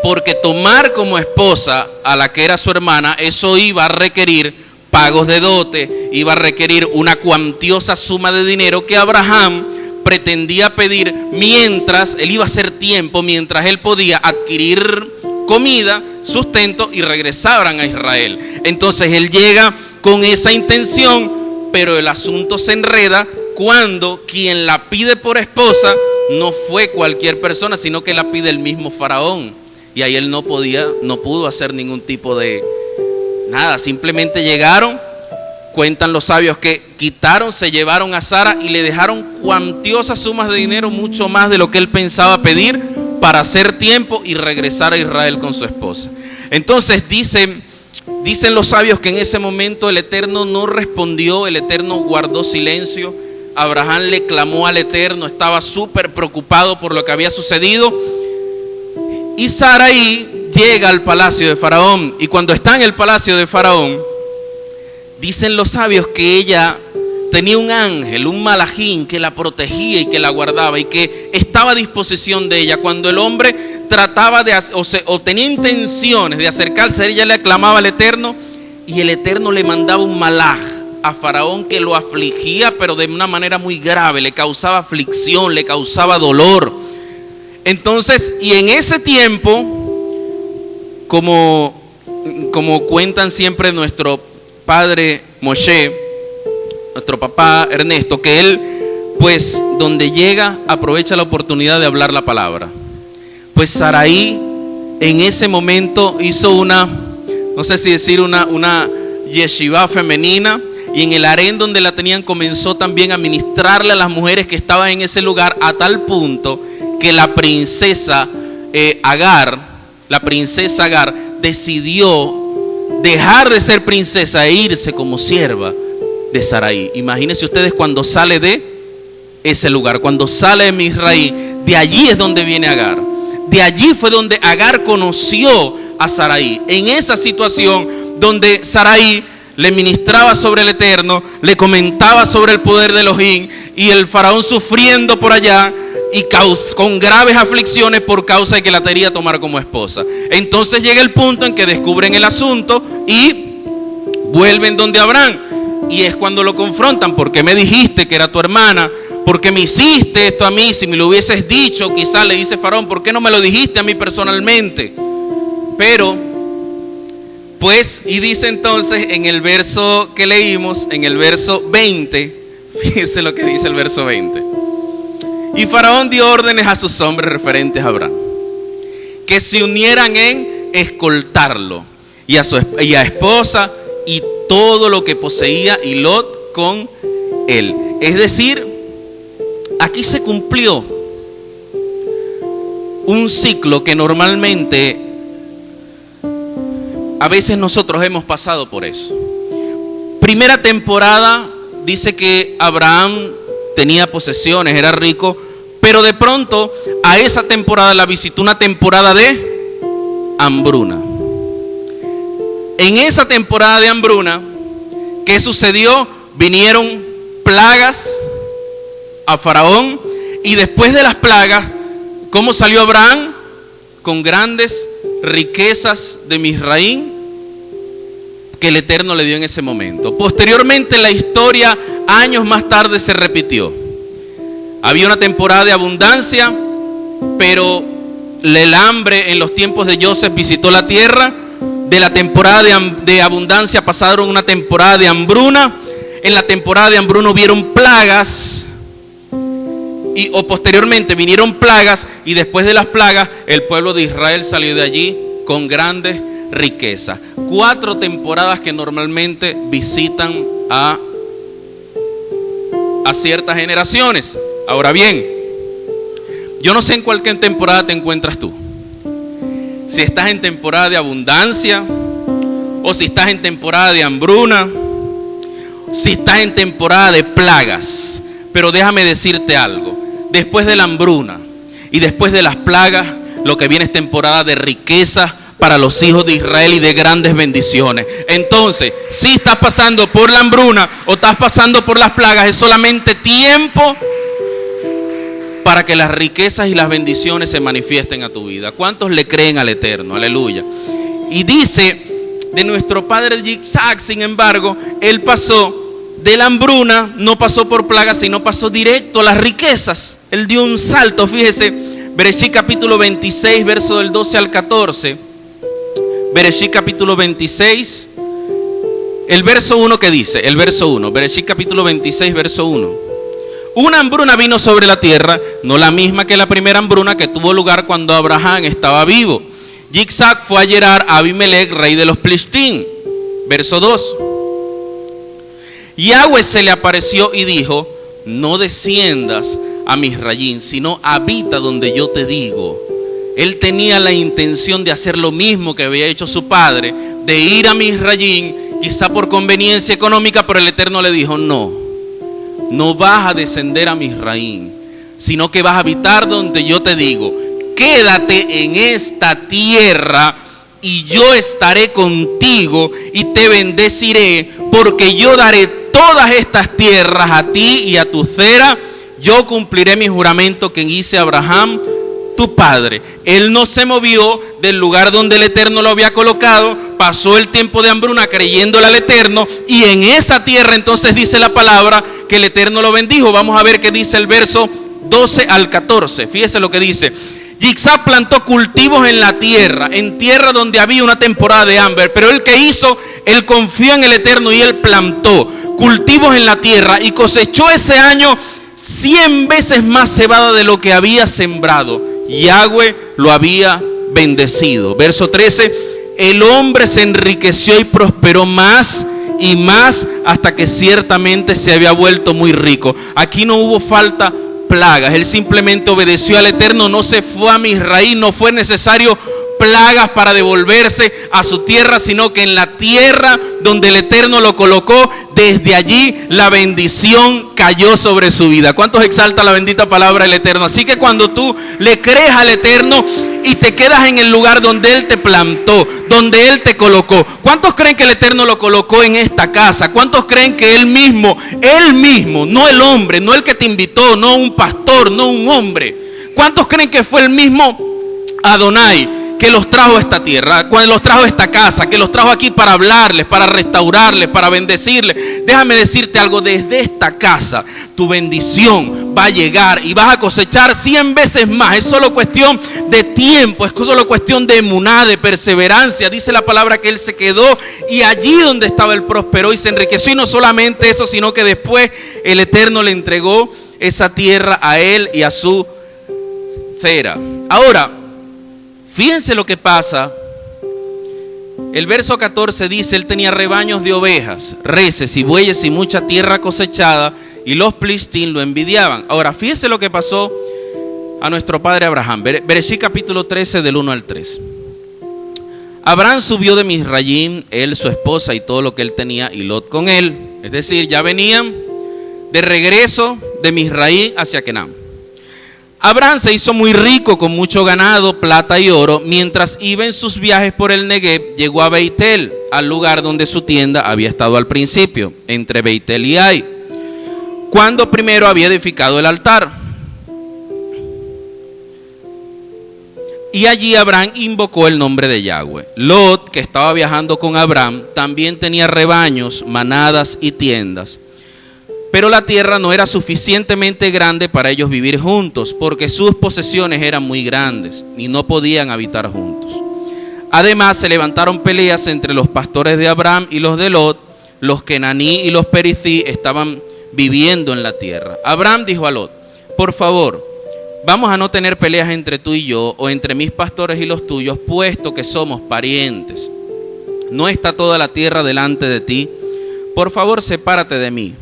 Porque tomar como esposa a la que era su hermana, eso iba a requerir pagos de dote, iba a requerir una cuantiosa suma de dinero que Abraham pretendía pedir mientras él iba a hacer tiempo, mientras él podía adquirir comida, sustento y regresaran a Israel. Entonces él llega con esa intención, pero el asunto se enreda cuando quien la pide por esposa no fue cualquier persona, sino que la pide el mismo Faraón. Y ahí él no pudo hacer ningún tipo de nada. Simplemente llegaron, cuentan los sabios que se llevaron a Sara y le dejaron cuantiosas sumas de dinero, mucho más de lo que él pensaba pedir, para hacer tiempo y regresar a Israel con su esposa. Entonces dicen los sabios que en ese momento el Eterno no respondió, el Eterno guardó silencio. Abraham le clamó al Eterno, estaba súper preocupado por lo que había sucedido. Y Sarai llega al palacio de Faraón, y cuando está en el palacio de Faraón, dicen los sabios que ella tenía un ángel, un malajín, que la protegía y que la guardaba y que estaba a disposición de ella. Cuando el hombre trataba o tenía intenciones de acercarse a ella, le aclamaba al Eterno, y el Eterno le mandaba un malaj a Faraón que lo afligía, pero de una manera muy grave, le causaba aflicción, le causaba dolor. Entonces, y en ese tiempo, como cuentan siempre nuestro padre Moshe, nuestro papá Ernesto, que él, pues, donde llega, aprovecha la oportunidad de hablar la palabra. Pues Sarai en ese momento hizo una yeshiva femenina, y en el harén donde la tenían comenzó también a ministrarle a las mujeres que estaban en ese lugar, a tal punto que la princesa Agar, la princesa Agar, decidió dejar de ser princesa e irse como sierva de Sarai. Imagínense ustedes cuando sale de ese lugar, cuando sale de Misraim, de allí es donde viene Agar. De allí fue donde Agar conoció a Sarai. En esa situación donde Sarai le ministraba sobre el Eterno, le comentaba sobre el poder de Elohim, y el faraón sufriendo por allá y con graves aflicciones por causa de que la quería tomar como esposa. Entonces llega el punto en que descubren el asunto y vuelven donde Abraham. Y es cuando lo confrontan: ¿por qué me dijiste que era tu hermana? ¿Por qué me hiciste esto a mí? Si me lo hubieses dicho, quizás le dice Faraón, ¿por qué no me lo dijiste a mí personalmente? Pero, pues, y dice entonces en el verso que leímos, en el verso 20, fíjense lo que dice el verso 20. Y Faraón dio órdenes a sus hombres referentes a Abraham, que se unieran en escoltarlo, y a esposa, y todo lo que poseía, y Lot con él. Es decir, aquí se cumplió un ciclo que normalmente a veces nosotros hemos pasado por eso. Primera temporada dice que Abraham tenía posesiones, era rico, pero de pronto a esa temporada la visitó una temporada de hambruna. En esa temporada de hambruna, ¿qué sucedió? Vinieron plagas a Faraón, y después de las plagas, ¿cómo salió Abraham? Con grandes riquezas de Misraim que el Eterno le dio en ese momento. Posteriormente la historia, años más tarde, se repitió. Había una temporada de abundancia, pero el hambre en los tiempos de Joseph visitó la tierra. De la temporada de abundancia pasaron una temporada de hambruna. En la temporada de hambruna hubieron plagas, o posteriormente vinieron plagas, y después de las plagas el pueblo de Israel salió de allí con grandes riquezas. 4 temporadas que normalmente visitan a ciertas generaciones. Ahora bien, yo no sé en cuál temporada te encuentras tú. Si estás en temporada de abundancia, o si estás en temporada de hambruna, si estás en temporada de plagas. Pero déjame decirte algo: después de la hambruna y después de las plagas, lo que viene es temporada de riqueza para los hijos de Israel y de grandes bendiciones. Entonces, si estás pasando por la hambruna o estás pasando por las plagas, es solamente tiempo para que las riquezas y las bendiciones se manifiesten a tu vida. ¿Cuántos le creen al Eterno? Aleluya. Y dice de nuestro padre Yitzhak, sin embargo, él pasó de la hambruna, no pasó por plagas, sino pasó directo a las riquezas. Él dio un salto. Fíjese, Bereshit capítulo 26, verso del 12 al 14. Bereshit capítulo 26, el verso 1, que dice, el verso 1, Bereshit capítulo 26, verso 1. Una hambruna vino sobre la tierra, no la misma que la primera hambruna que tuvo lugar cuando Abraham estaba vivo. Yitzhak fue a Gerar a Abimelech, rey de los Plishtim. Verso 2. Yahweh se le apareció y dijo: no desciendas a Misraim, sino habita donde yo te digo. Él tenía la intención de hacer lo mismo que había hecho su padre, de ir a Misraim, quizá por conveniencia económica, pero el Eterno le dijo: no vas a descender a Misraim, sino que vas a habitar donde yo te digo. Quédate en esta tierra y yo estaré contigo y te bendeciré, porque yo daré todas estas tierras a ti y a tu cera. Yo cumpliré mi juramento que hice a Abraham, tu padre. Él no se movió del lugar donde el Eterno lo había colocado. Pasó el tiempo de hambruna creyéndole al Eterno, y en esa tierra entonces dice la palabra que el Eterno lo bendijo. Vamos a ver qué dice el verso 12 al 14. Fíjese lo que dice. Yitzhak plantó cultivos en tierra donde había una temporada de hambre. Pero él, ¿qué hizo? Él confió en el Eterno y él plantó cultivos en la tierra y cosechó ese año 100 veces más cebada de lo que había sembrado. Yahweh lo había bendecido. Verso 13. El hombre se enriqueció y prosperó más y más hasta que ciertamente se había vuelto muy rico. Aquí no hubo falta plagas. Él simplemente obedeció al Eterno, no se fue a Misraim, no fue necesario plagas para devolverse a su tierra, sino que en la tierra donde el Eterno lo colocó, desde allí la bendición cayó sobre su vida. ¿Cuántos exalta la bendita palabra del Eterno? Así que cuando tú le crees al Eterno y te quedas en el lugar donde Él te plantó, donde Él te colocó, ¿cuántos creen que el Eterno lo colocó en esta casa? ¿Cuántos creen que Él mismo, no el hombre, no el que te invitó, no un pastor, no un hombre? ¿Cuántos creen que fue el mismo Adonai que los trajo a esta tierra, cuando los trajo a esta casa, que los trajo aquí para hablarles, para restaurarles, para bendecirles? Déjame decirte algo, desde esta casa tu bendición va a llegar y vas a cosechar 100 veces más. Es solo cuestión de tiempo, es solo cuestión de emuná, de perseverancia. Dice la palabra que él se quedó y allí donde estaba él prosperó y se enriqueció. Y no solamente eso, sino que después el Eterno le entregó esa tierra a él y a su cera. Ahora, fíjense lo que pasa. El verso 14 dice: él tenía rebaños de ovejas, reses y bueyes y mucha tierra cosechada, y los Plishtim lo envidiaban. Ahora, fíjense lo que pasó a nuestro padre Abraham. Bereshit capítulo 13 del 1 al 3. Abraham subió de Misraim, él, su esposa y todo lo que él tenía, y Lot con él. Es decir, ya venían de regreso de Misraim hacia Canaán. Abraham se hizo muy rico con mucho ganado, plata y oro. Mientras iba en sus viajes por el Negev, llegó a Beitel, al lugar donde su tienda había estado al principio, entre Beitel y Ai, cuando primero había edificado el altar. Y allí Abraham invocó el nombre de Yahweh. Lot, que estaba viajando con Abraham, también tenía rebaños, manadas y tiendas. Pero la tierra no era suficientemente grande para ellos vivir juntos, porque sus posesiones eran muy grandes y no podían habitar juntos. Además, se levantaron peleas entre los pastores de Abraham y los de Lot. Los Kenaní y los Pericí estaban viviendo en la tierra. Abraham dijo a Lot: por favor, vamos a no tener peleas entre tú y yo, o entre mis pastores y los tuyos, puesto que somos parientes. ¿No está toda la tierra delante de ti? Por favor, sepárate de mí.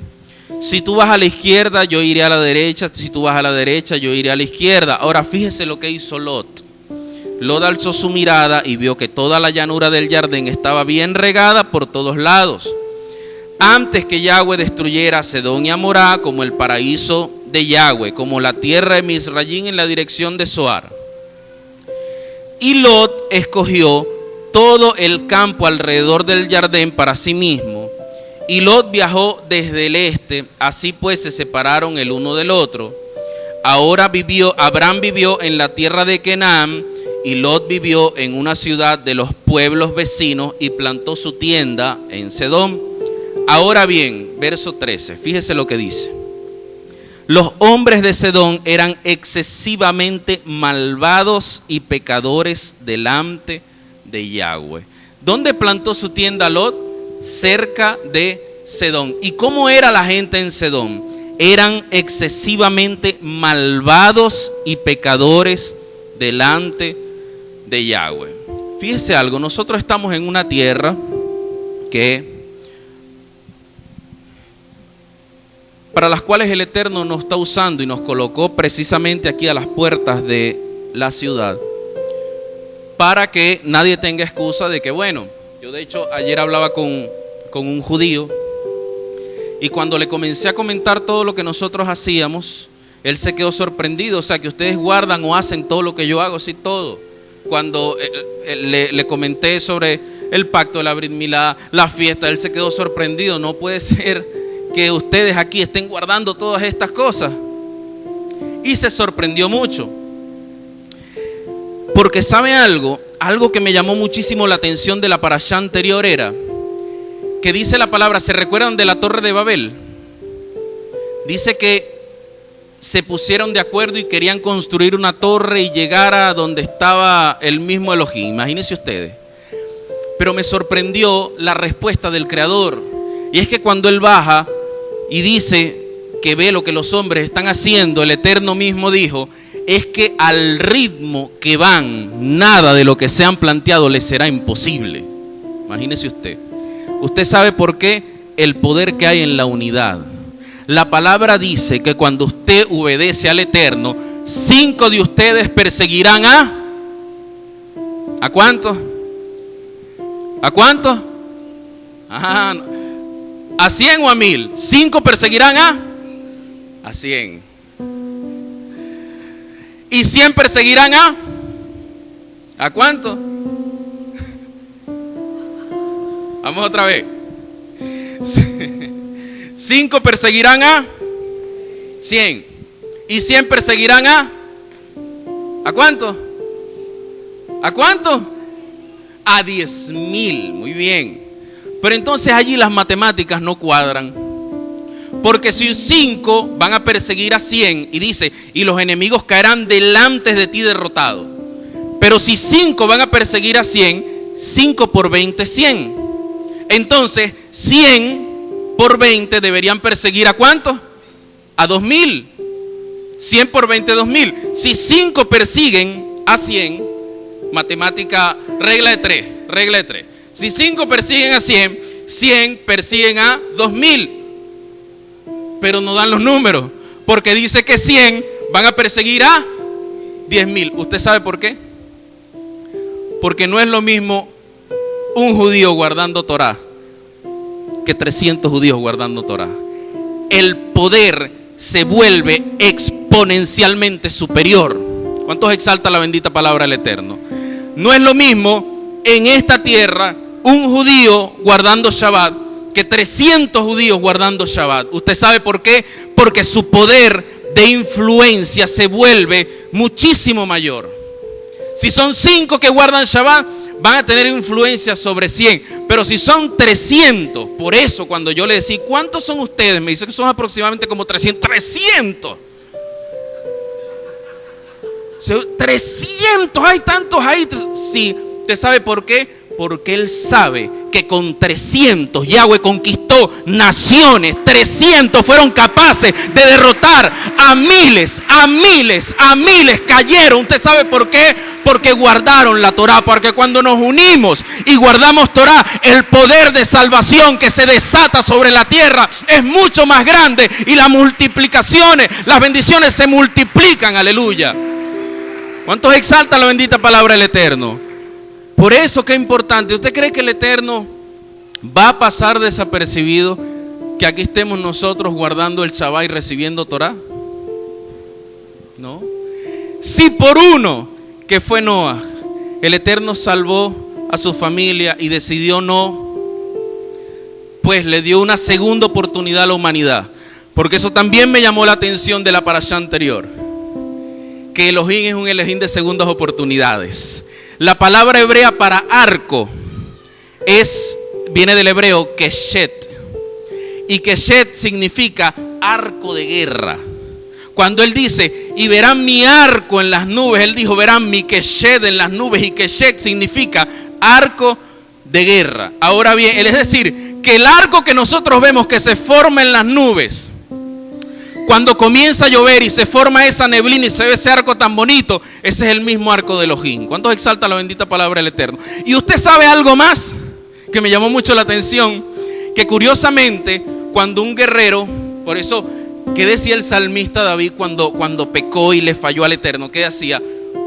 Si tú vas a la izquierda, yo iré a la derecha. Si tú vas a la derecha, yo iré a la izquierda. Ahora fíjese lo que hizo Lot. Lot alzó su mirada y vio que toda la llanura del Jardín estaba bien regada por todos lados. Antes que Yahweh destruyera a Sedón y Amorá, como el paraíso de Yahweh, como la tierra de Misraim en la dirección de Zoar. Y Lot escogió todo el campo alrededor del Jardín para sí mismo. Y Lot viajó desde el este, así pues se separaron el uno del otro. Ahora Abraham vivió en la tierra de Canaán, y Lot vivió en una ciudad de los pueblos vecinos y plantó su tienda en Sedom. Ahora bien, verso 13, fíjese lo que dice. Los hombres de Sedom eran excesivamente malvados y pecadores delante de Yahweh. ¿Dónde plantó su tienda Lot? Cerca de Sedom. ¿Y cómo era la gente en Sedom? Eran excesivamente malvados y pecadores delante de Yahweh. Fíjese algo, nosotros estamos en una tierra para las cuales el Eterno nos está usando y nos colocó precisamente aquí a las puertas de la ciudad, para que nadie tenga excusa de que, bueno, yo de hecho ayer hablaba con un judío, y cuando le comencé a comentar todo lo que nosotros hacíamos, él se quedó sorprendido. O sea, que ustedes guardan o hacen todo lo que yo hago, sí, todo. Cuando le comenté sobre el pacto de la Brit Milá, la fiesta, él se quedó sorprendido. No puede ser que ustedes aquí estén guardando todas estas cosas. Y se sorprendió mucho. Porque ¿sabe algo que me llamó muchísimo la atención de la parashá anterior? Era que dice la palabra, ¿se recuerdan de la Torre de Babel? Dice que se pusieron de acuerdo y querían construir una torre y llegar a donde estaba el mismo Elohim. Imagínense ustedes. Pero me sorprendió la respuesta del Creador. Y es que cuando él baja y dice que ve lo que los hombres están haciendo, el Eterno mismo dijo: es que al ritmo que van, nada de lo que se han planteado les será imposible. Imagínese usted. Usted sabe por qué: el poder que hay en la unidad. la palabra dice que cuando usted obedece al Eterno, 5 de ustedes perseguirán ¿a cuántos? ¿A cuántos? ¿A 100 o a 1000? 5 perseguirán a 100. ¿Y 100 perseguirán a cuánto? Vamos otra vez. 5 perseguirán a 100. ¿Y 100 perseguirán a cuánto? ¿A cuánto? A 10,000. Muy bien. Pero entonces allí las matemáticas no cuadran. Porque si 5 van a perseguir a 100, y dice, y los enemigos caerán delante de ti derrotados. Pero si 5 van a perseguir a 100, 5 por 20, 100. Entonces, 100 por 20 deberían perseguir ¿a cuánto? A 2,000. 100 por 20, 2,000. Si 5 persiguen a 100, matemática, regla de 3. Si 5 persiguen a 100, 100 persiguen a 2,000. Pero no dan los números, porque dice que 100 van a perseguir a 10,000. ¿Usted sabe por qué? Porque no es lo mismo un judío guardando Torá que 300 judíos guardando Torá. El poder se vuelve exponencialmente superior. ¿Cuántos exalta la bendita palabra del Eterno? No es lo mismo en esta tierra un judío guardando Shabbat que 300 judíos guardando Shabbat. ¿Usted sabe por qué? Porque su poder de influencia se vuelve muchísimo mayor. Si son 5 que guardan Shabbat, van a tener influencia sobre 100. Pero si son 300, por eso cuando yo le decía, ¿cuántos son ustedes? Me dice que son aproximadamente como 300. 300, hay tantos ahí. Sí, ¿usted sabe por qué? Porque Él sabe que con 300 Yahweh conquistó naciones. 300 fueron capaces de derrotar a miles. Cayeron. ¿Usted sabe por qué? Porque guardaron la Torá. Porque cuando nos unimos y guardamos Torá, el poder de salvación que se desata sobre la tierra es mucho más grande. Y las multiplicaciones, las bendiciones se multiplican. Aleluya. ¿Cuántos exalta la bendita palabra del Eterno? Por eso que es importante. ¿Usted cree que el Eterno va a pasar desapercibido que aquí estemos nosotros guardando el Shabbat y recibiendo Torá? No. Si por uno, que fue Noah, el Eterno salvó a su familia y decidió no, pues le dio una segunda oportunidad a la humanidad. Porque eso también me llamó la atención de la parashá anterior, que Elohim es un Elohim de segundas oportunidades. La palabra hebrea para arco viene del hebreo keshet. Y keshet significa arco de guerra. Cuando Él dice, y verán mi arco en las nubes, Él dijo, verán mi keshet en las nubes. Y keshet significa arco de guerra. Ahora bien, es decir, que el arco que nosotros vemos que se forma en las nubes, cuando comienza a llover y se forma esa neblina y se ve ese arco tan bonito, ese es el mismo arco de Elohim. ¿Cuántos exalta la bendita palabra del Eterno? Y usted sabe algo más que me llamó mucho la atención, que curiosamente cuando un guerrero, por eso, ¿qué decía el salmista David cuando pecó y le falló al Eterno? ¿Qué decía?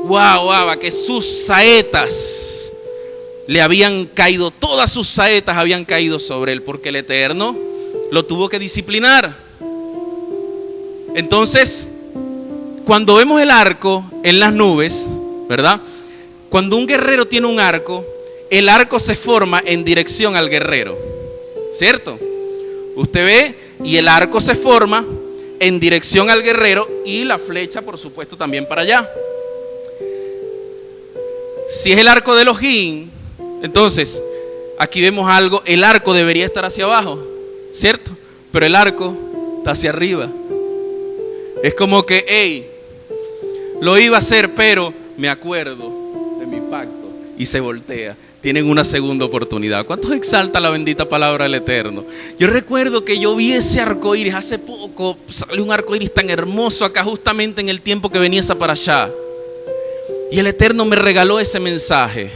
Wow, que sus saetas le habían caído, todas sus saetas habían caído sobre él, porque el Eterno lo tuvo que disciplinar. Entonces, cuando vemos el arco en las nubes, ¿verdad? Cuando un guerrero tiene un arco, el arco se forma en dirección al guerrero, ¿cierto? Usted ve y el arco se forma en dirección al guerrero y la flecha, por supuesto, también para allá. Si es el arco de Elohim, entonces aquí vemos algo, el arco debería estar hacia abajo, ¿cierto? Pero el arco está hacia arriba. Es como que, hey, lo iba a hacer, pero me acuerdo de mi pacto. Y se voltea. Tienen una segunda oportunidad. ¿Cuántos exalta la bendita palabra del Eterno? Yo recuerdo que yo vi ese arco iris hace poco. Salió un arco iris tan hermoso acá justamente en el tiempo que venía esa para allá. Y el Eterno me regaló ese mensaje.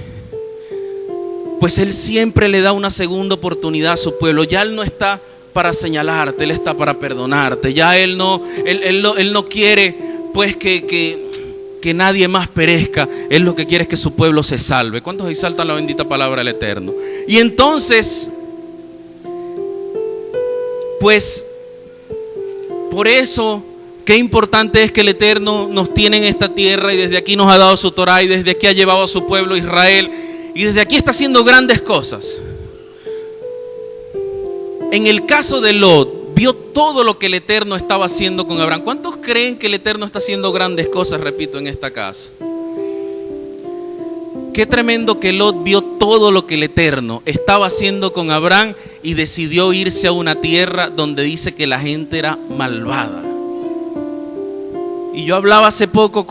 Pues Él siempre le da una segunda oportunidad a su pueblo. Ya Él no está para señalarte, Él está para perdonarte. Ya Él no quiere pues que nadie más perezca. Él lo que quiere es que su pueblo se salve. ¿Cuántos exaltan la bendita palabra del Eterno? Y entonces, pues, por eso, qué importante es que el Eterno nos tiene en esta tierra y desde aquí nos ha dado su Torá y desde aquí ha llevado a su pueblo Israel y desde aquí está haciendo grandes cosas. En el caso de Lot, vio todo lo que el Eterno estaba haciendo con Abraham. ¿Cuántos creen que el Eterno está haciendo grandes cosas, repito, en esta casa? Qué tremendo que Lot vio todo lo que el Eterno estaba haciendo con Abraham y decidió irse a una tierra donde dice que la gente era malvada. Y yo hablaba hace poco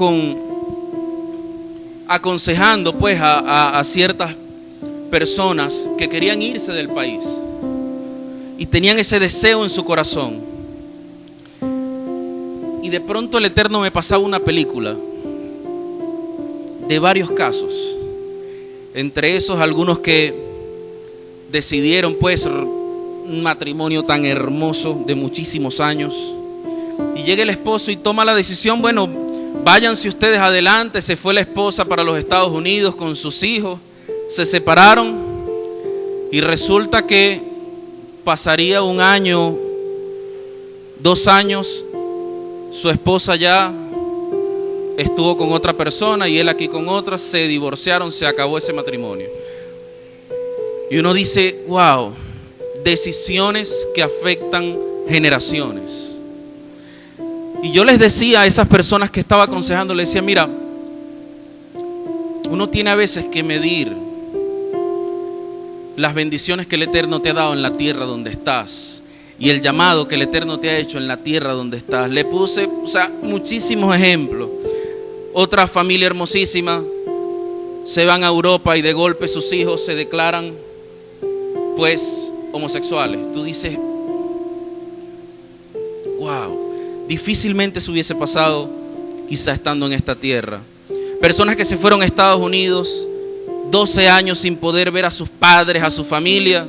aconsejando pues a ciertas personas que querían irse del país y tenían ese deseo en su corazón. Y de pronto el Eterno me pasaba una película de varios casos. Entre esos algunos que decidieron pues un matrimonio tan hermoso de muchísimos años. Y llega el esposo y toma la decisión, bueno, váyanse ustedes adelante. Se fue la esposa para los Estados Unidos con sus hijos. Se separaron y resulta que pasaría 1 año, 2 años, su esposa ya estuvo con otra persona y él aquí con otra, se divorciaron, se acabó ese matrimonio. Y uno dice, wow, decisiones que afectan generaciones. Y yo les decía a esas personas que estaba aconsejando, les decía, mira, uno tiene a veces que medir las bendiciones que el Eterno te ha dado en la tierra donde estás y el llamado que el Eterno te ha hecho en la tierra donde estás. Le puse, muchísimos ejemplos. Otra familia hermosísima, se van a Europa y de golpe sus hijos se declaran pues homosexuales. Tú dices, wow, difícilmente se hubiese pasado quizá estando en esta tierra. Personas que se fueron a Estados Unidos 12 años sin poder ver a sus padres, a su familia.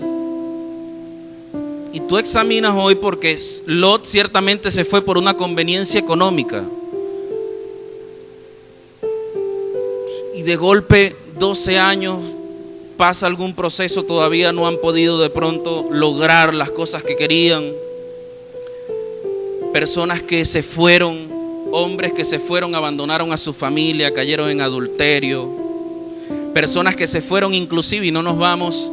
Y tú examinas hoy porque Lot ciertamente se fue por una conveniencia económica. Y de golpe 12 años pasa algún proceso, todavía no han podido de pronto lograr las cosas que querían. Personas que se fueron, hombres que se fueron, abandonaron a su familia, cayeron en adulterio. Personas que se fueron inclusive, y no nos vamos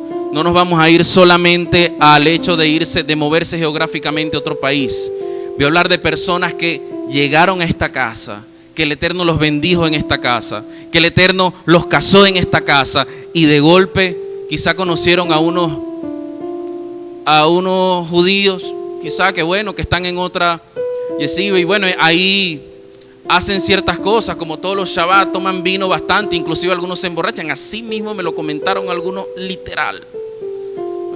a ir solamente al hecho de irse, de moverse geográficamente a otro país. Voy a hablar de personas que llegaron a esta casa, que el Eterno los bendijo en esta casa, que el Eterno los casó en esta casa y de golpe quizá conocieron a unos judíos, quizá que están en otra yeshiva y ahí hacen ciertas cosas, como todos los Shabbat toman vino bastante, inclusive algunos se emborrachan. Así mismo me lo comentaron algunos literal.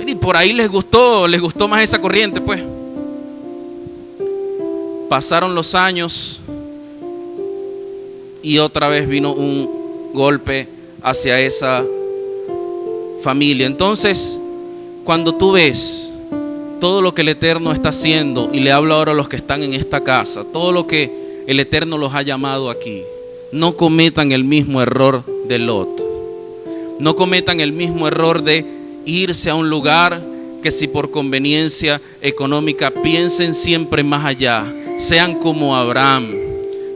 Y por ahí les gustó más esa corriente, pues. Pasaron los años y otra vez vino un golpe hacia esa familia. Entonces, cuando tú ves todo lo que el Eterno está haciendo, y le hablo ahora a los que están en esta casa, todo lo que el Eterno los ha llamado aquí, no cometan el mismo error de Lot. No cometan el mismo error de irse a un lugar que si por conveniencia económica. Piensen siempre más allá. Sean como Abraham.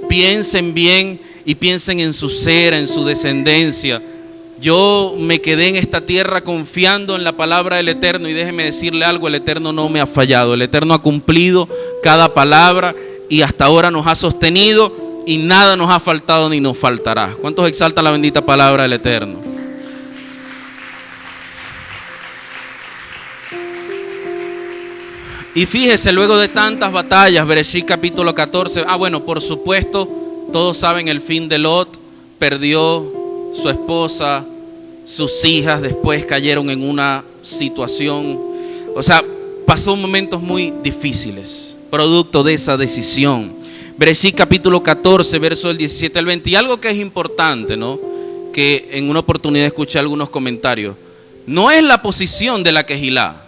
Piensen bien y piensen en su ser, en su descendencia. Yo me quedé en esta tierra confiando en la palabra del Eterno y déjeme decirle algo, el Eterno no me ha fallado. El Eterno ha cumplido cada palabra y hasta ahora nos ha sostenido y nada nos ha faltado ni nos faltará. ¿Cuántos exaltan la bendita palabra del Eterno? Y fíjese, luego de tantas batallas, Bereshit capítulo 14, por supuesto, todos saben el fin de Lot. Perdió su esposa, sus hijas, después cayeron en una situación, pasó momentos muy difíciles, producto de esa decisión. Bereshit capítulo 14, verso del 17 al 20. Y algo que es importante, ¿no? Que en una oportunidad escuché algunos comentarios. No es la posición de la Kehilá.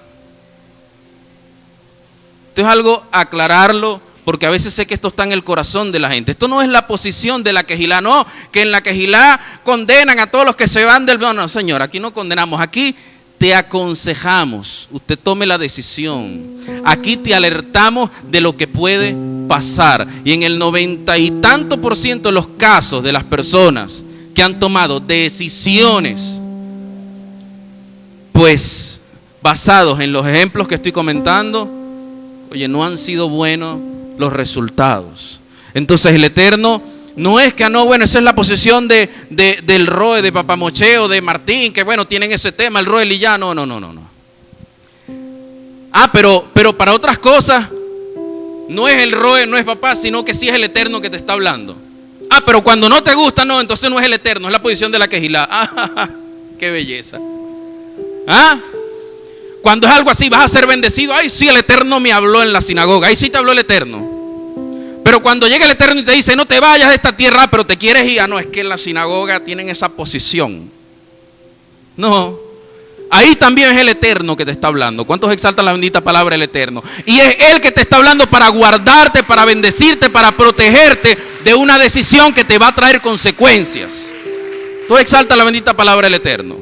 Esto es algo aclararlo, porque a veces sé que esto está en el corazón de la gente. Esto no es la posición de la quejilá, no, que en la quejilá condenan a todos los que se van del... No, señor, aquí no condenamos, aquí te aconsejamos, usted tome la decisión. Aquí te alertamos de lo que puede pasar. Y en el 90 y tanto % de los casos de las personas que han tomado decisiones, pues basados en los ejemplos que estoy comentando, oye, no han sido buenos los resultados. Entonces el Eterno no es que, no, bueno, esa es la posición del Roe, de Papamocheo, de Martín, que bueno, tienen ese tema, el Roe y ya, no. Pero para otras cosas, no es el Roe, no es papá, sino que sí es el Eterno que te está hablando. Pero cuando no te gusta, no, entonces no es el Eterno, es la posición de la quejilá. Qué belleza. Cuando es algo así, vas a ser bendecido. Ay, sí, el Eterno me habló en la sinagoga. Ahí sí te habló el Eterno. Pero cuando llega el Eterno y te dice, no te vayas de esta tierra, pero te quieres ir. No, es que en la sinagoga tienen esa posición. No. Ahí también es el Eterno que te está hablando. ¿Cuántos exaltan la bendita palabra del Eterno? Y es Él que te está hablando para guardarte, para bendecirte, para protegerte de una decisión que te va a traer consecuencias. Tú exaltas la bendita palabra del Eterno.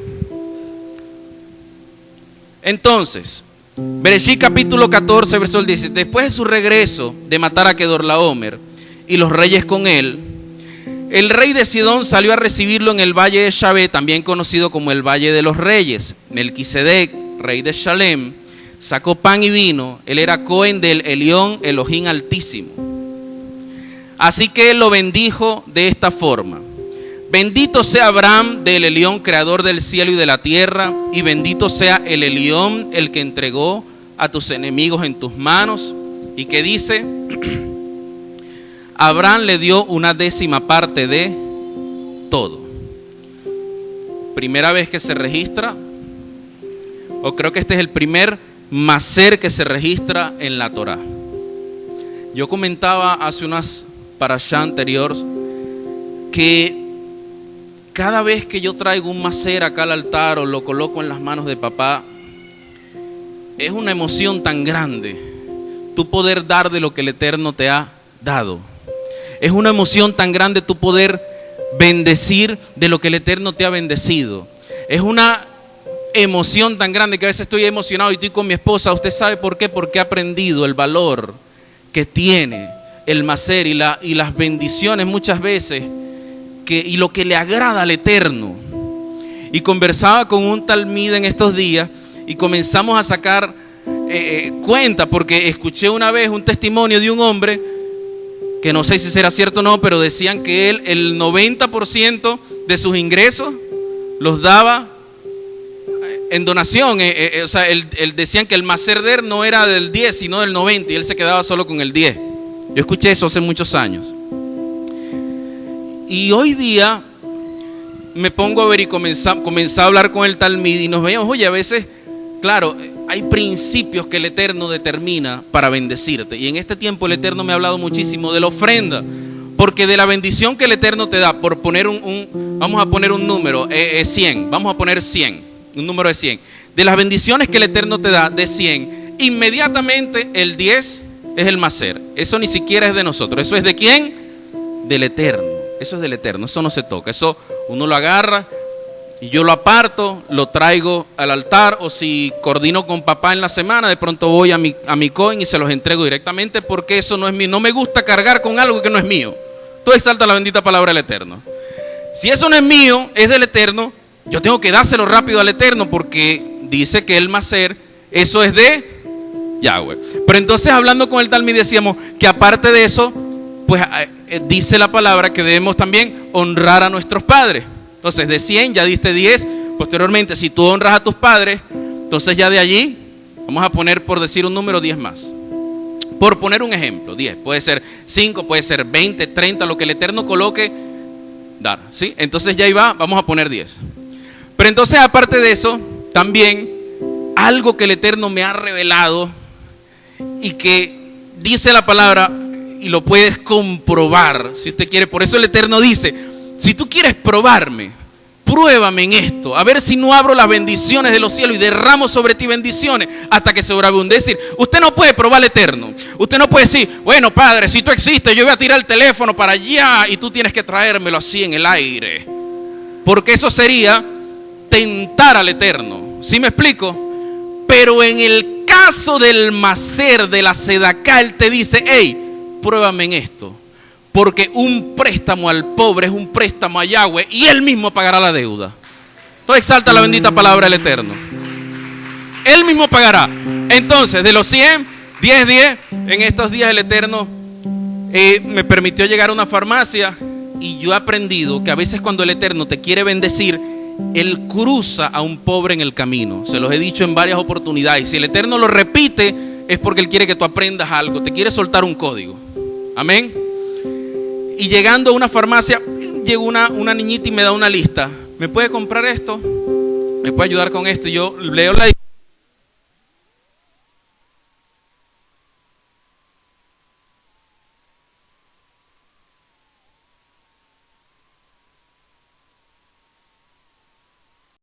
Entonces, Bereshit capítulo 14, verso 10. Después de su regreso de matar a Kedorlaomer y los reyes con él, el rey de Sidón salió a recibirlo en el valle de Shabé, también conocido como el valle de los reyes. Melquisedec, rey de Shalem, sacó pan y vino. Él era Cohen del Elión Elohim Altísimo. Así que él lo bendijo de esta forma: bendito sea Abraham del Elión, creador del cielo y de la tierra, y bendito sea el Elión, el que entregó a tus enemigos en tus manos. Y que dice, Abraham le dio 1/10 parte de todo. Primera vez que se registra, o creo que este es el primer maser que se registra en la Torá. Yo comentaba hace unas parashá anteriores que cada vez que yo traigo un maser acá al altar o lo coloco en las manos de papá, es una emoción tan grande tu poder dar de lo que el Eterno te ha dado. Es una emoción tan grande tu poder bendecir de lo que el Eterno te ha bendecido. Es una emoción tan grande que a veces estoy emocionado y estoy con mi esposa. ¿Usted sabe por qué? Porque he aprendido el valor que tiene el maser y las bendiciones muchas veces y lo que le agrada al Eterno. Y conversaba con un talmid en estos días y comenzamos a sacar cuenta, porque escuché una vez un testimonio de un hombre que no sé si será cierto o no, pero decían que él el 90% de sus ingresos los daba en donación. O sea, él decían que el maser de él no era del 10 sino del 90 y él se quedaba solo con el 10. Yo escuché eso hace muchos años. Y hoy día me pongo a ver y comencé a hablar con el talmid y nos veíamos, oye, a veces, claro, hay principios que el Eterno determina para bendecirte. Y en este tiempo el Eterno me ha hablado muchísimo de la ofrenda, porque de la bendición que el Eterno te da, por poner vamos a poner un número, 100, vamos a poner 100, un número de 100. De las bendiciones que el Eterno te da de 100, inmediatamente el 10 es el maser. Eso ni siquiera es de nosotros. ¿Eso es de quién? Del Eterno. Eso es del Eterno, eso no se toca. Eso uno lo agarra y yo lo aparto, lo traigo al altar, o si coordino con papá en la semana, de pronto voy a mi coin y se los entrego directamente, porque eso no es mío. No me gusta cargar con algo que no es mío. Tú exalta la bendita palabra del Eterno. Si eso no es mío, es del Eterno, yo tengo que dárselo rápido al Eterno, porque dice que el maser, eso es de Yahweh. Pero entonces, hablando con el talmid, decíamos que aparte de eso, pues dice la palabra que debemos también honrar a nuestros padres. Entonces, de 100 ya diste 10. Posteriormente, si tú honras a tus padres, entonces ya de allí vamos a poner, por decir un número, 10 más. Por poner un ejemplo, 10. Puede ser 5, puede ser 20, 30, lo que el Eterno coloque, dar, ¿sí? Entonces ya ahí vamos a poner 10. Pero entonces, aparte de eso, también algo que el Eterno me ha revelado y que dice la palabra, y lo puedes comprobar si usted quiere. Por eso el Eterno dice, si tú quieres probarme, pruébame en esto, a ver si no abro las bendiciones de los cielos y derramo sobre ti bendiciones hasta que sobreabunde. Es decir, usted no puede probar el eterno. Usted no puede decir, bueno, Padre, si tú existes, yo voy a tirar el teléfono para allá y tú tienes que traérmelo así en el aire. Porque eso sería tentar al eterno. ¿Sí me explico? Pero en el caso del macer, de la sedacá, él te dice, hey, pruébame en esto. Porque un préstamo al pobre es un préstamo a Yahweh y él mismo pagará la deuda. Entonces exalta la bendita palabra del Eterno. Él mismo pagará. Entonces, de los 100, 10. En estos días el Eterno me permitió llegar a una farmacia y yo he aprendido que a veces cuando el Eterno te quiere bendecir, Él cruza a un pobre en el camino. Se los he dicho en varias oportunidades. Si el Eterno lo repite, es porque Él quiere que tú aprendas algo. Te quiere soltar un código. Amén. Y llegando a una farmacia, llegó una niñita y me da una lista. ¿Me puede comprar esto? ¿Me puede ayudar con esto? Y yo leo la lista